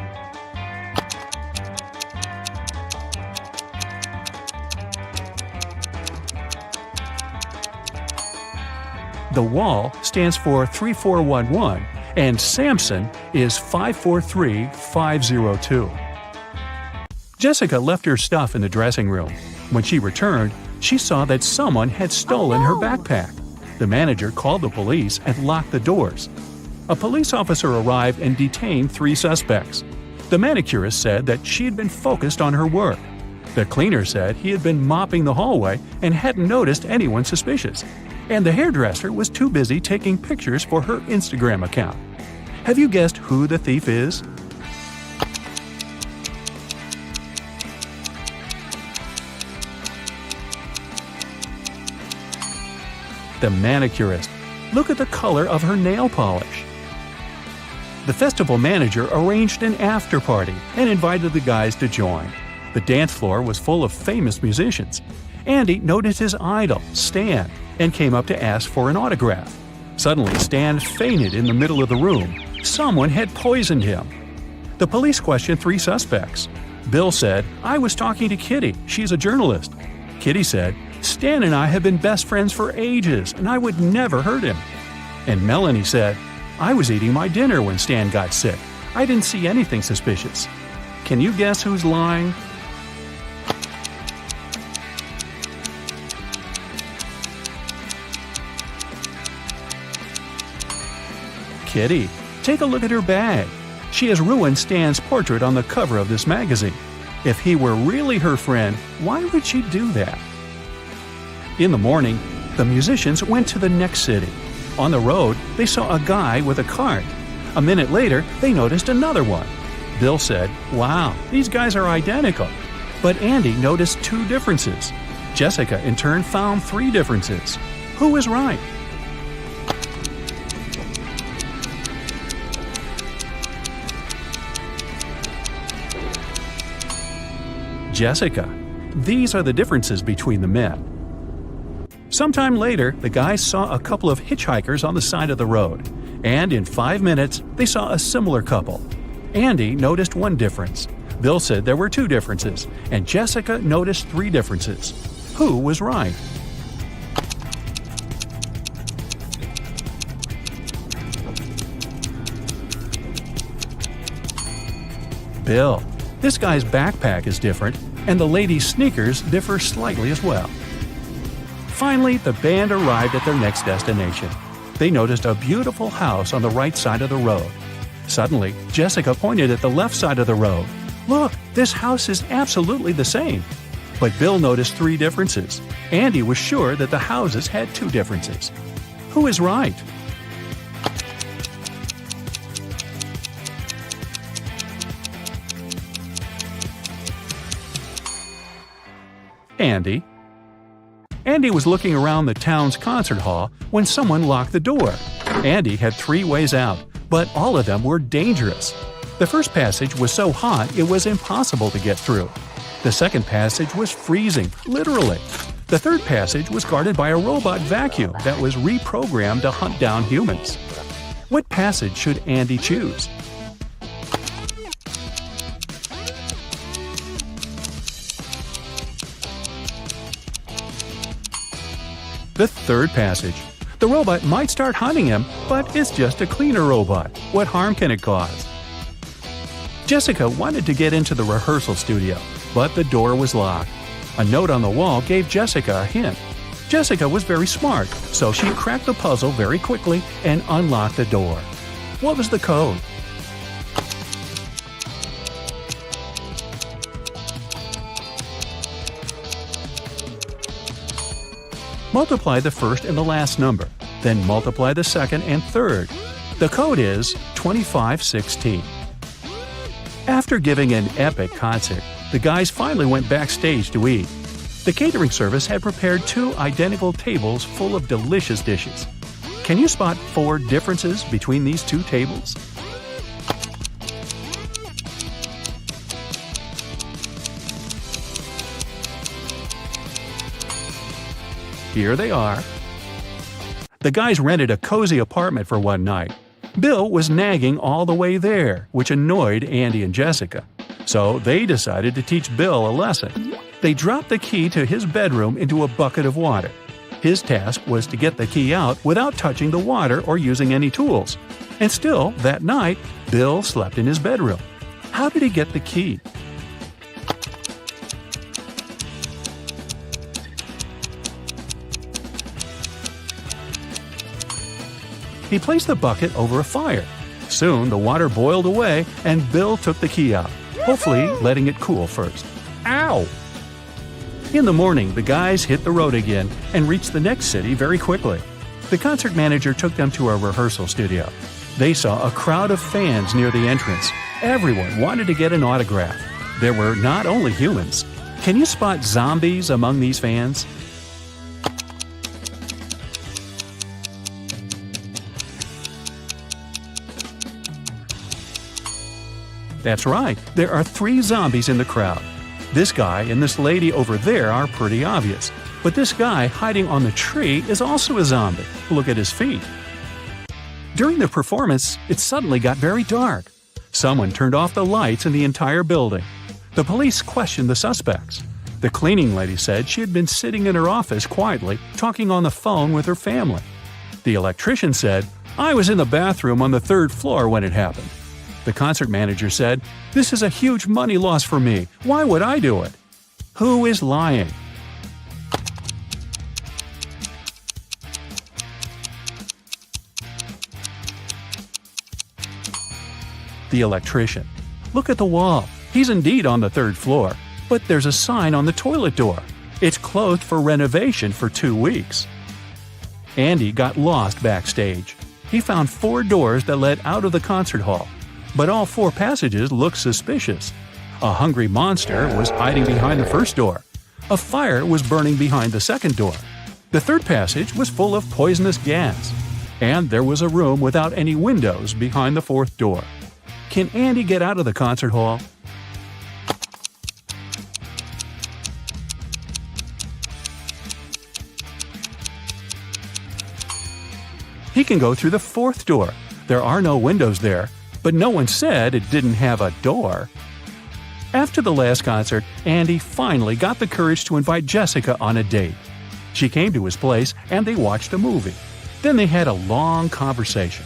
The wall stands for 3411, and Samson is 543502. Jessica left her stuff in the dressing room. When she returned, she saw that someone had stolen her backpack. The manager called the police and locked the doors. A police officer arrived and detained 3 suspects. The manicurist said that she had been focused on her work. The cleaner said he had been mopping the hallway and hadn't noticed anyone suspicious. And the hairdresser was too busy taking pictures for her Instagram account. Have you guessed who the thief is? The manicurist. Look at the color of her nail polish. The festival manager arranged an after party and invited the guys to join. The dance floor was full of famous musicians. Andy noticed his idol, Stan, and came up to ask for an autograph. Suddenly, Stan fainted in the middle of the room. Someone had poisoned him. The police questioned 3 suspects. Bill said, "I was talking to Kitty. She's a journalist." Kitty said, "Stan and I have been best friends for ages, and I would never hurt him." And Melanie said, "I was eating my dinner when Stan got sick. I didn't see anything suspicious." Can you guess who's lying? Kitty. Take a look at her bag. She has ruined Stan's portrait on the cover of this magazine. If he were really her friend, why would she do that? In the morning, the musicians went to the next city. On the road, they saw a guy with a cart. A minute later, they noticed another one. Bill said, "Wow, these guys are identical." But Andy noticed 2 differences. Jessica, in turn, found 3 differences. Who was right? Jessica. These are the differences between the men. Sometime later, the guys saw a couple of hitchhikers on the side of the road, and in 5 minutes, they saw a similar couple. Andy noticed 1 difference. Bill said there were 2 differences, and Jessica noticed 3 differences. Who was right? Bill. This guy's backpack is different, and the lady's sneakers differ slightly as well. Finally, the band arrived at their next destination. They noticed a beautiful house on the right side of the road. Suddenly, Jessica pointed at the left side of the road. "Look, this house is absolutely the same." But Bill noticed 3 differences. Andy was sure that the houses had 2 differences. Who is right? Andy. Andy was looking around the town's concert hall when someone locked the door. Andy had 3 ways out, but all of them were dangerous. The first passage was so hot it was impossible to get through. The second passage was freezing, literally. The third passage was guarded by a robot vacuum that was reprogrammed to hunt down humans. What passage should Andy choose? The third passage. The robot might start hunting him, but it's just a cleaner robot. What harm can it cause? Jessica wanted to get into the rehearsal studio, but the door was locked. A note on the wall gave Jessica a hint. Jessica was very smart, so she cracked the puzzle very quickly and unlocked the door. What was the code? Multiply the first and the last number, then multiply the second and third. The code is 2516. After giving an epic concert, the guys finally went backstage to eat. The catering service had prepared 2 identical tables full of delicious dishes. Can you spot 4 differences between these 2 tables? Here they are. The guys rented a cozy apartment for one night. Bill was nagging all the way there, which annoyed Andy and Jessica. So they decided to teach Bill a lesson. They dropped the key to his bedroom into a bucket of water. His task was to get the key out without touching the water or using any tools. And still, that night, Bill slept in his bedroom. How did he get the key? He placed the bucket over a fire. Soon the water boiled away and Bill took the key out, hopefully letting it cool first. Ow! In the morning, the guys hit the road again and reached the next city very quickly. The concert manager took them to a rehearsal studio. They saw a crowd of fans near the entrance. Everyone wanted to get an autograph. There were not only humans. Can you spot zombies among these fans? That's right, there are 3 zombies in the crowd. This guy and this lady over there are pretty obvious, but this guy hiding on the tree is also a zombie. Look at his feet. During the performance, it suddenly got very dark. Someone turned off the lights in the entire building. The police questioned the suspects. The cleaning lady said she had been sitting in her office quietly, talking on the phone with her family. The electrician said, "I was in the bathroom on the 3rd floor when it happened." The concert manager said, "This is a huge money loss for me. Why would I do it?" Who is lying? The electrician. Look at the wall. He's indeed on the 3rd floor, but there's a sign on the toilet door. It's closed for renovation for 2 weeks. Andy got lost backstage. He found 4 doors that led out of the concert hall. But all 4 passages looked suspicious. A hungry monster was hiding behind the first door. A fire was burning behind the second door. The 3rd passage was full of poisonous gas. And there was a room without any windows behind the 4th door. Can Andy get out of the concert hall? He can go through the 4th door. There are no windows there. But no one said it didn't have a door. After the last concert, Andy finally got the courage to invite Jessica on a date. She came to his place and they watched a movie. Then they had a long conversation.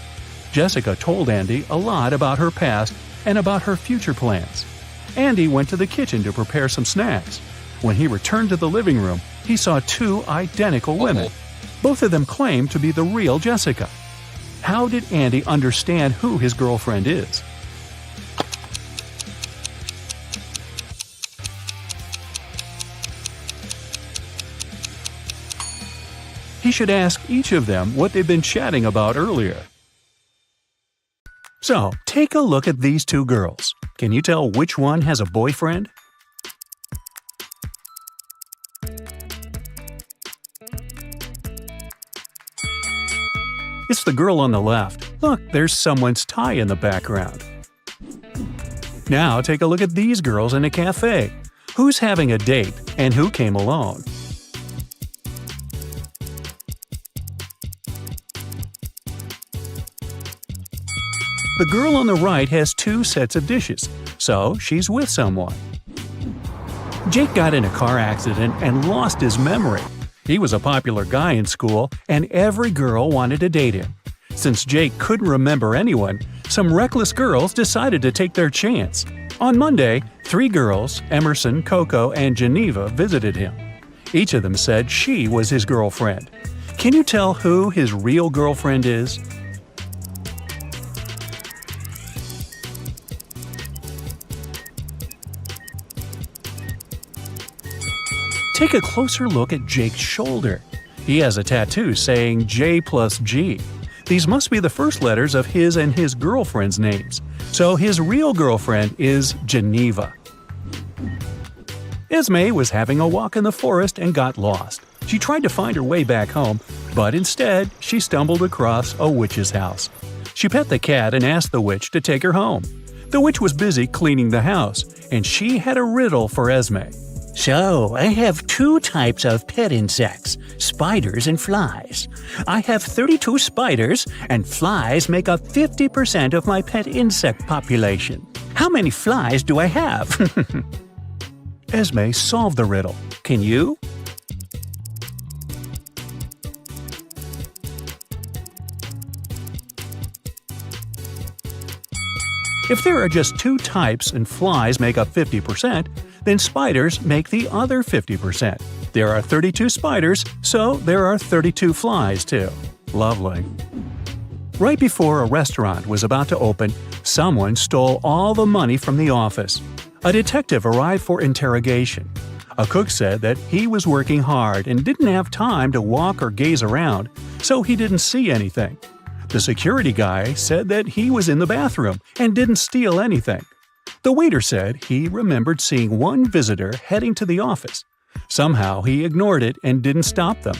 Jessica told Andy a lot about her past and about her future plans. Andy went to the kitchen to prepare some snacks. When he returned to the living room, he saw 2 identical women. Both of them claimed to be the real Jessica. How did Andy understand who his girlfriend is? He should ask each of them what they've been chatting about earlier. So, take a look at these 2 girls. Can you tell which one has a boyfriend? It's the girl on the left. Look, there's someone's tie in the background. Now take a look at these girls in a cafe. Who's having a date and who came alone? The girl on the right has 2 sets of dishes, so she's with someone. Jake got in a car accident and lost his memory. He was a popular guy in school, and every girl wanted to date him. Since Jake couldn't remember anyone, some reckless girls decided to take their chance. On Monday, 3 girls, Emerson, Coco, and Geneva, visited him. Each of them said she was his girlfriend. Can you tell who his real girlfriend is? Take a closer look at Jake's shoulder. He has a tattoo saying J plus G. These must be the first letters of his and his girlfriend's names. So his real girlfriend is Geneva. Esme was having a walk in the forest and got lost. She tried to find her way back home, but instead she stumbled across a witch's house. She pet the cat and asked the witch to take her home. The witch was busy cleaning the house, and she had a riddle for Esme. So, I have 2 types of pet insects, spiders and flies. I have 32 spiders, and flies make up 50% of my pet insect population. How many flies do I have? Esme solved the riddle. Can you? If there are just 2 types and flies make up 50%, then spiders make the other 50%. There are 32 spiders, so there are 32 flies too. Lovely. Right before a restaurant was about to open, someone stole all the money from the office. A detective arrived for interrogation. A cook said that he was working hard and didn't have time to walk or gaze around, so he didn't see anything. The security guy said that he was in the bathroom and didn't steal anything. The waiter said he remembered seeing one visitor heading to the office. Somehow he ignored it and didn't stop them.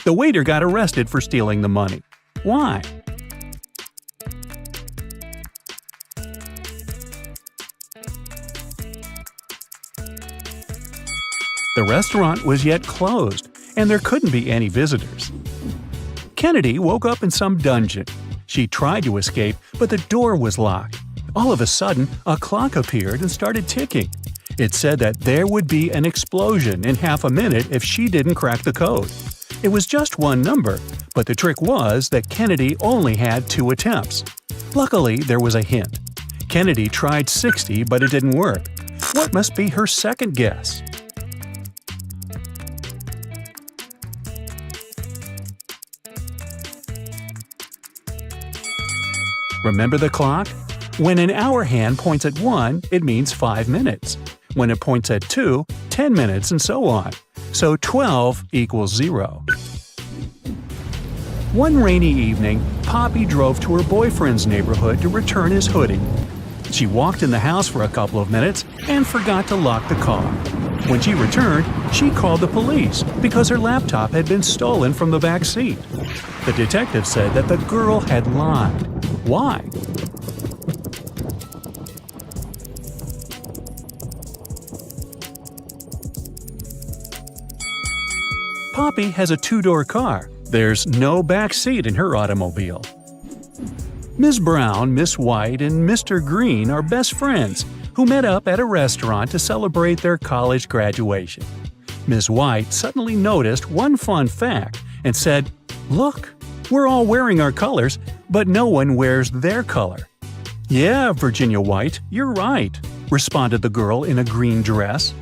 The waiter got arrested for stealing the money. Why? The restaurant was yet closed, and there couldn't be any visitors. Kennedy woke up in some dungeon. She tried to escape, but the door was locked. All of a sudden, a clock appeared and started ticking. It said that there would be an explosion in half a minute if she didn't crack the code. It was just one number, but the trick was that Kennedy only had 2 attempts. Luckily, there was a hint. Kennedy tried 60, but it didn't work. What must be her second guess? Remember the clock? When an hour hand points at 1, it means 5 minutes. When it points at 2, 10 minutes, and so on. So 12 equals 0. One rainy evening, Poppy drove to her boyfriend's neighborhood to return his hoodie. She walked in the house for a couple of minutes and forgot to lock the car. When she returned, she called the police because her laptop had been stolen from the back seat. The detective said that the girl had lied. Why? Poppy has a 2-door car. There's no back seat in her automobile. Ms. Brown, Miss White, and Mr. Green are best friends who met up at a restaurant to celebrate their college graduation. Ms. White suddenly noticed one fun fact and said, "Look, we're all wearing our colors, but no one wears their color." "Yeah, Virginia White, you're right," responded the girl in a green dress.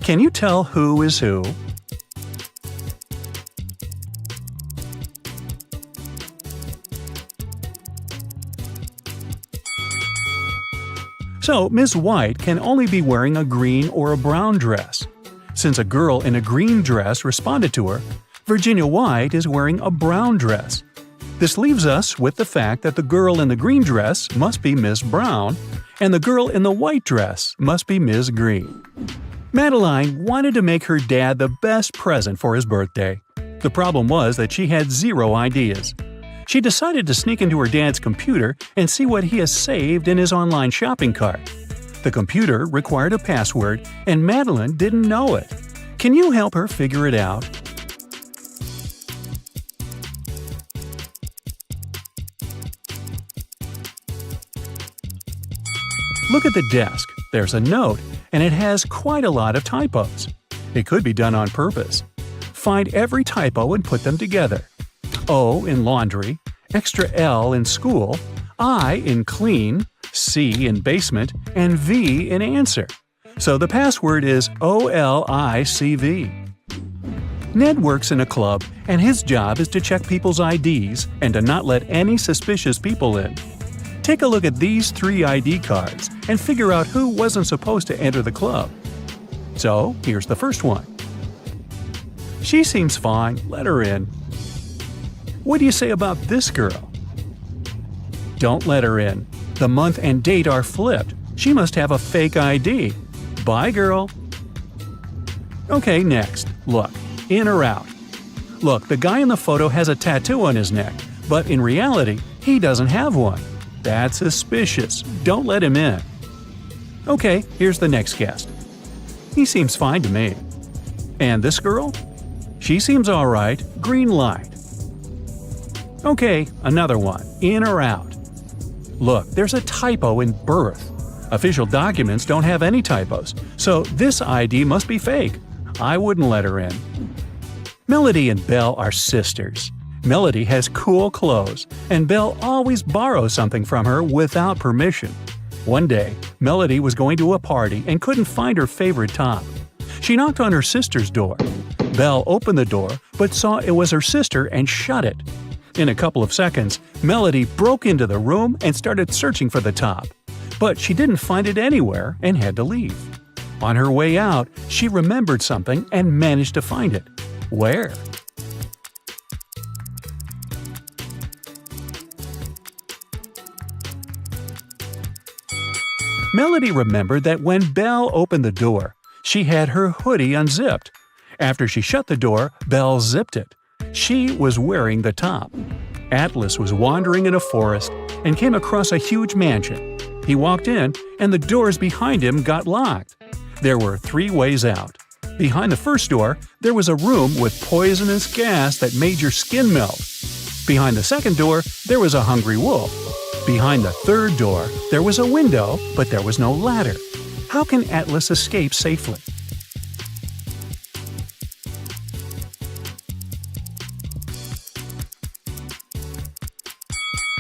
Can you tell who is who? So, Ms. White can only be wearing a green or a brown dress. Since a girl in a green dress responded to her, Virginia White is wearing a brown dress. This leaves us with the fact that the girl in the green dress must be Miss Brown, and the girl in the white dress must be Ms. Green. Madeline wanted to make her dad the best present for his birthday. The problem was that she had 0 ideas. She decided to sneak into her dad's computer and see what he has saved in his online shopping cart. The computer required a password, and Madeline didn't know it. Can you help her figure it out? Look at the desk. There's a note, and it has quite a lot of typos. It could be done on purpose. Find every typo and put them together. O in laundry, extra L in school, I in clean, C in basement, and V in answer. So the password is OLICV. Ned works in a club, and his job is to check people's IDs and to not let any suspicious people in. Take a look at these 3 ID cards and figure out who wasn't supposed to enter the club. So, here's the first one. She seems fine, let her in. What do you say about this girl? Don't let her in. The month and date are flipped. She must have a fake ID. Bye, girl. Okay, next. Look, in or out? Look, the guy in the photo has a tattoo on his neck, but in reality, he doesn't have one. That's suspicious. Don't let him in. Okay, here's the next guest. He seems fine to me. And this girl? She seems alright. Green light. Okay, another one. In or out? Look, there's a typo in birth. Official documents don't have any typos, so this ID must be fake. I wouldn't let her in. Melody and Belle are sisters. Melody has cool clothes, and Belle always borrows something from her without permission. One day, Melody was going to a party and couldn't find her favorite top. She knocked on her sister's door. Belle opened the door, but saw it was her sister and shut it. In a couple of seconds, Melody broke into the room and started searching for the top. But she didn't find it anywhere and had to leave. On her way out, she remembered something and managed to find it. Where? Melody remembered that when Belle opened the door, she had her hoodie unzipped. After she shut the door, Belle zipped it. She was wearing the top. Atlas was wandering in a forest and came across a huge mansion. He walked in, and the doors behind him got locked. There were 3 ways out. Behind the first door, there was a room with poisonous gas that made your skin melt. Behind the second door, there was a hungry wolf. Behind the third door, there was a window, but there was no ladder. How can Atlas escape safely?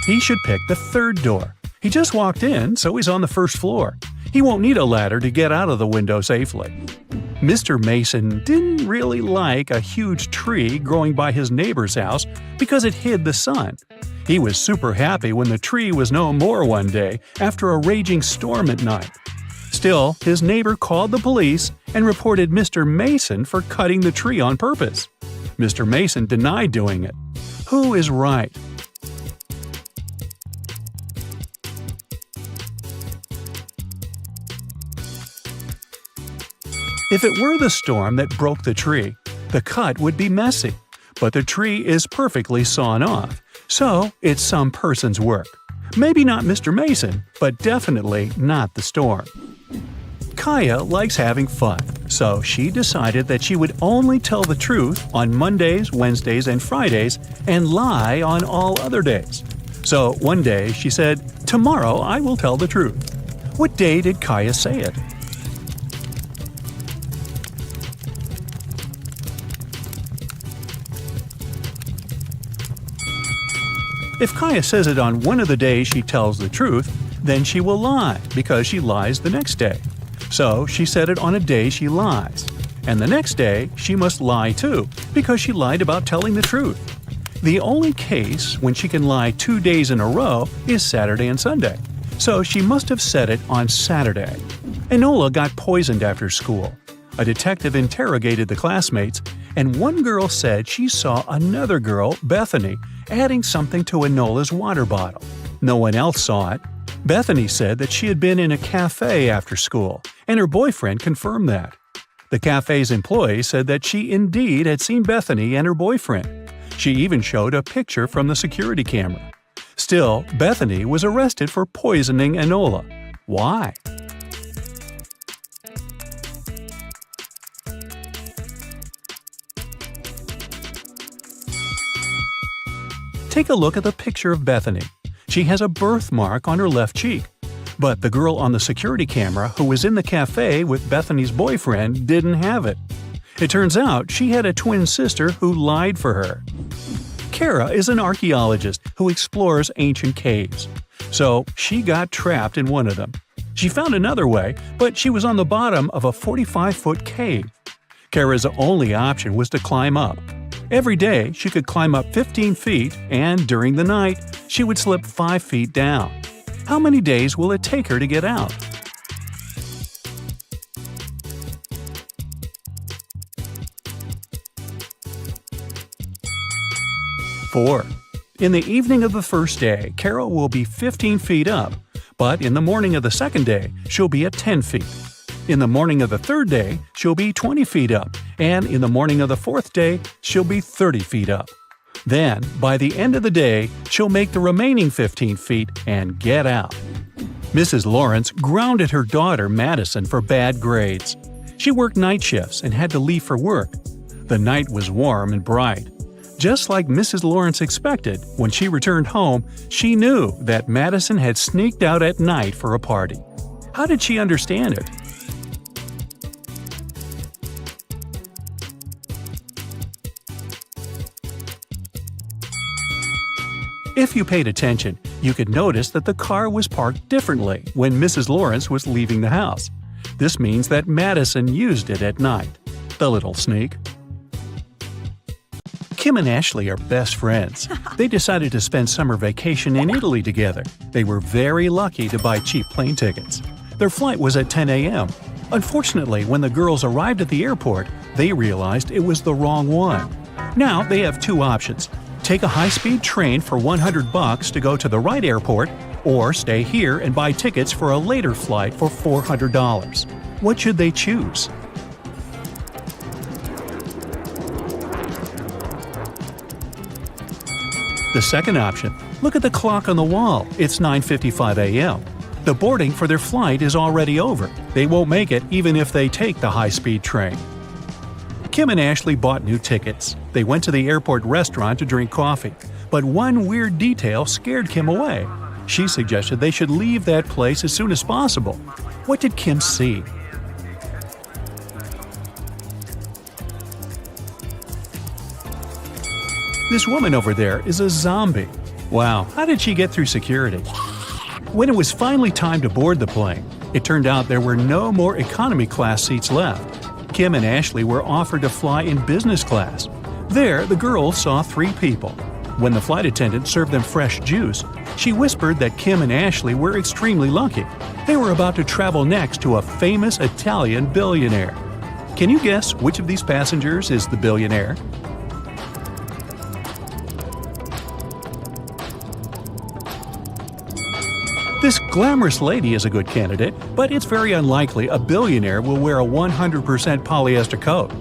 He should pick the third door. He just walked in, so he's on the first floor. He won't need a ladder to get out of the window safely. Mr. Mason didn't really like a huge tree growing by his neighbor's house because it hid the sun. He was super happy when the tree was no more one day after a raging storm at night. Still, his neighbor called the police and reported Mr. Mason for cutting the tree on purpose. Mr. Mason denied doing it. Who is right? If it were the storm that broke the tree, the cut would be messy, but the tree is perfectly sawn off, so it's some person's work. Maybe not Mr. Mason, but definitely not the storm. Kaya likes having fun, so she decided that she would only tell the truth on Mondays, Wednesdays, and Fridays and lie on all other days. So one day she said, "Tomorrow I will tell the truth." What day did Kaya say it? If Kaya says it on one of the days she tells the truth, then she will lie because she lies the next day. So she said it on a day she lies. And the next day, she must lie too because she lied about telling the truth. The only case when she can lie 2 days in a row is Saturday and Sunday. So she must have said it on Saturday. Enola got poisoned after school. A detective interrogated the classmates, and one girl said she saw another girl, Bethany, adding something to Enola's water bottle. No one else saw it. Bethany said that she had been in a cafe after school, and her boyfriend confirmed that. The cafe's employee said that she indeed had seen Bethany and her boyfriend. She even showed a picture from the security camera. Still, Bethany was arrested for poisoning Enola. Why? Take a look at the picture of Bethany. She has a birthmark on her left cheek. But the girl on the security camera who was in the cafe with Bethany's boyfriend didn't have it. It turns out she had a twin sister who lied for her. Kara is an archaeologist who explores ancient caves. So she got trapped in one of them. She found another way, but she was on the bottom of a 45-foot cave. Kara's only option was to climb up. Every day, she could climb up 15 feet, and during the night, she would slip 5 feet down. How many days will it take her to get out? Four. In the evening of the first day, Kara will be 15 feet up, but in the morning of the second day, she'll be at 10 feet. In the morning of the third day, she'll be 20 feet up, and in the morning of the fourth day, she'll be 30 feet up. Then, by the end of the day, she'll make the remaining 15 feet and get out. Mrs. Lawrence grounded her daughter Madison for bad grades. She worked night shifts and had to leave for work. The night was warm and bright. Just like Mrs. Lawrence expected, when she returned home, she knew that Madison had sneaked out at night for a party. How did she understand it? If you paid attention, you could notice that the car was parked differently when Mrs. Lawrence was leaving the house. This means that Madison used it at night. The little sneak. Kim and Ashley are best friends. They decided to spend summer vacation in Italy together. They were very lucky to buy cheap plane tickets. Their flight was at 10 a.m. Unfortunately, when the girls arrived at the airport, they realized it was the wrong one. Now they have two options. Take a high-speed train for $100 to go to the right airport, or stay here and buy tickets for a later flight for $400. What should they choose? The second option. Look at the clock on the wall. It's 9:55 a.m. The boarding for their flight is already over. They won't make it even if they take the high-speed train. Kim and Ashley bought new tickets. They went to the airport restaurant to drink coffee. But one weird detail scared Kim away. She suggested they should leave that place as soon as possible. What did Kim see? This woman over there is a zombie. Wow, how did she get through security? When it was finally time to board the plane, it turned out there were no more economy class seats left. Kim and Ashley were offered to fly in business class. There, the girls saw 3 people. When the flight attendant served them fresh juice, she whispered that Kim and Ashley were extremely lucky. They were about to travel next to a famous Italian billionaire. Can you guess which of these passengers is the billionaire? This glamorous lady is a good candidate, but it's very unlikely a billionaire will wear a 100% polyester coat.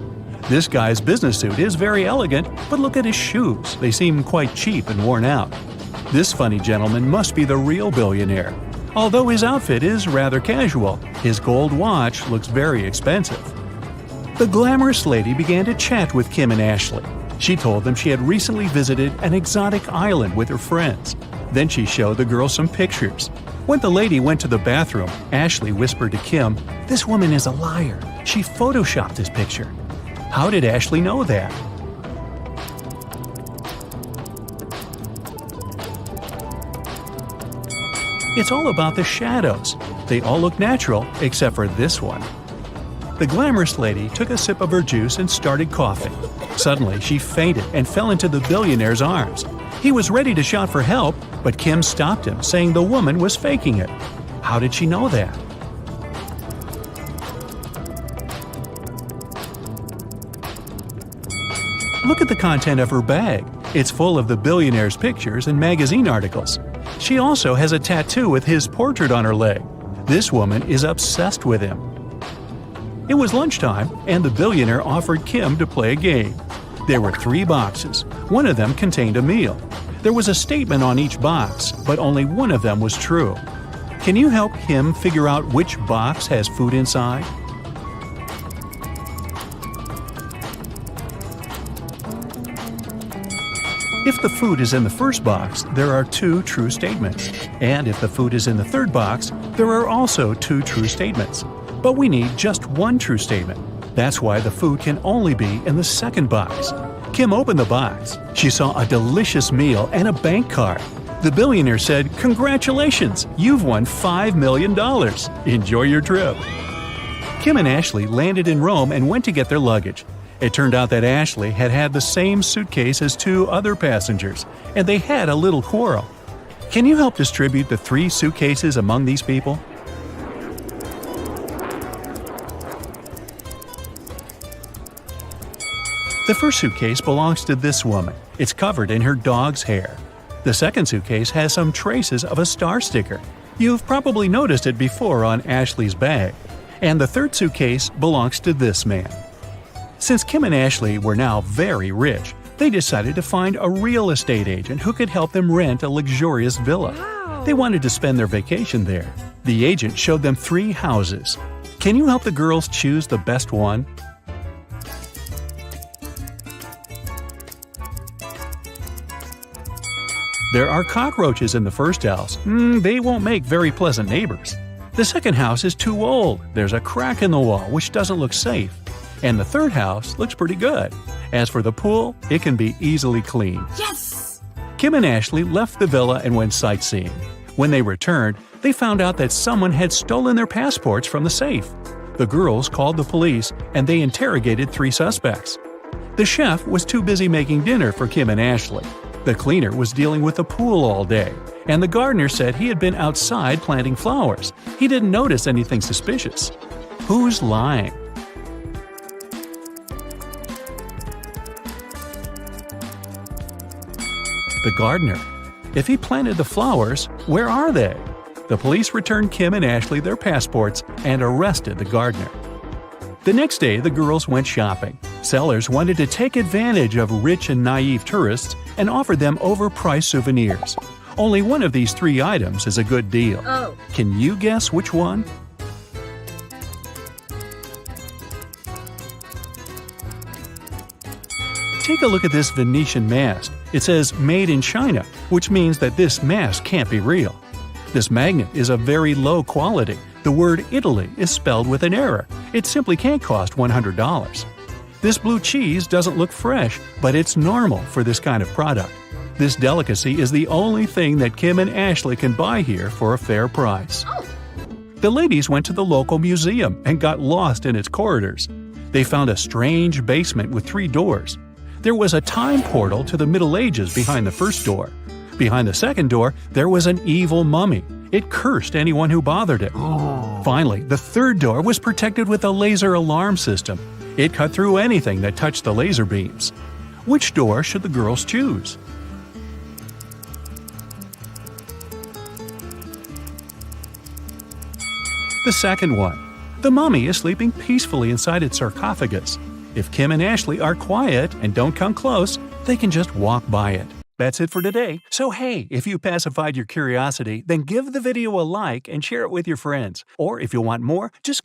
This guy's business suit is very elegant, but look at his shoes. They seem quite cheap and worn out. This funny gentleman must be the real billionaire. Although his outfit is rather casual, his gold watch looks very expensive. The glamorous lady began to chat with Kim and Ashley. She told them she had recently visited an exotic island with her friends. Then she showed the girls some pictures. When the lady went to the bathroom, Ashley whispered to Kim, "This woman is a liar. She photoshopped this picture." How did Ashley know that? It's all about the shadows. They all look natural except for this one. The glamorous lady took a sip of her juice and started coughing. Suddenly, she fainted and fell into the billionaire's arms. He was ready to shout for help, but Kim stopped him, saying the woman was faking it. How did she know that? Look at the content of her bag. It's full of the billionaire's pictures and magazine articles. She also has a tattoo with his portrait on her leg. This woman is obsessed with him. It was lunchtime, and the billionaire offered Kim to play a game. There were 3 boxes. One of them contained a meal. There was a statement on each box, but only one of them was true. Can you help him figure out which box has food inside? If the food is in the first box, there are 2 true statements. And if the food is in the third box, there are also 2 true statements. But we need just one true statement. That's why the food can only be in the second box. Kim opened the box. She saw a delicious meal and a bank card. The billionaire said, "Congratulations, you've won $5 million. Enjoy your trip." Kim and Ashley landed in Rome and went to get their luggage. It turned out that Ashley had had the same suitcase as 2 other passengers, and they had a little quarrel. Can you help distribute the 3 suitcases among these people? The first suitcase belongs to this woman. It's covered in her dog's hair. The second suitcase has some traces of a star sticker. You've probably noticed it before on Ashley's bag. And the third suitcase belongs to this man. Since Kim and Ashley were now very rich, they decided to find a real estate agent who could help them rent a luxurious villa. They wanted to spend their vacation there. The agent showed them 3 houses. Can you help the girls choose the best one? There are cockroaches in the first house. They won't make very pleasant neighbors. The second house is too old. There's a crack in the wall, which doesn't look safe. And the third house looks pretty good. As for the pool, it can be easily cleaned. Yes! Kim and Ashley left the villa and went sightseeing. When they returned, they found out that someone had stolen their passports from the safe. The girls called the police and they interrogated 3 suspects. The chef was too busy making dinner for Kim and Ashley. The cleaner was dealing with the pool all day, and the gardener said he had been outside planting flowers. He didn't notice anything suspicious. Who's lying? The gardener. If he planted the flowers, where are they? The police returned Kim and Ashley their passports and arrested the gardener. The next day, the girls went shopping. Sellers wanted to take advantage of rich and naive tourists and offered them overpriced souvenirs. Only one of these 3 items is a good deal. Oh. Can you guess which one? Take a look at this Venetian mask. It says "Made in China," which means that this mask can't be real. This magnet is of very low quality. The word Italy is spelled with an error. It simply can't cost $100. This blue cheese doesn't look fresh, but it's normal for this kind of product. This delicacy is the only thing that Kim and Ashley can buy here for a fair price. The ladies went to the local museum and got lost in its corridors. They found a strange basement with 3 doors. There was a time portal to the Middle Ages behind the first door. Behind the second door, there was an evil mummy. It cursed anyone who bothered it. Finally, the third door was protected with a laser alarm system. It cut through anything that touched the laser beams. Which door should the girls choose? The second one. The mummy is sleeping peacefully inside its sarcophagus. If Kim and Ashley are quiet and don't come close, they can just walk by it. That's it for today. So hey, if you pacified your curiosity, then give the video a like and share it with your friends. Or if you want more, just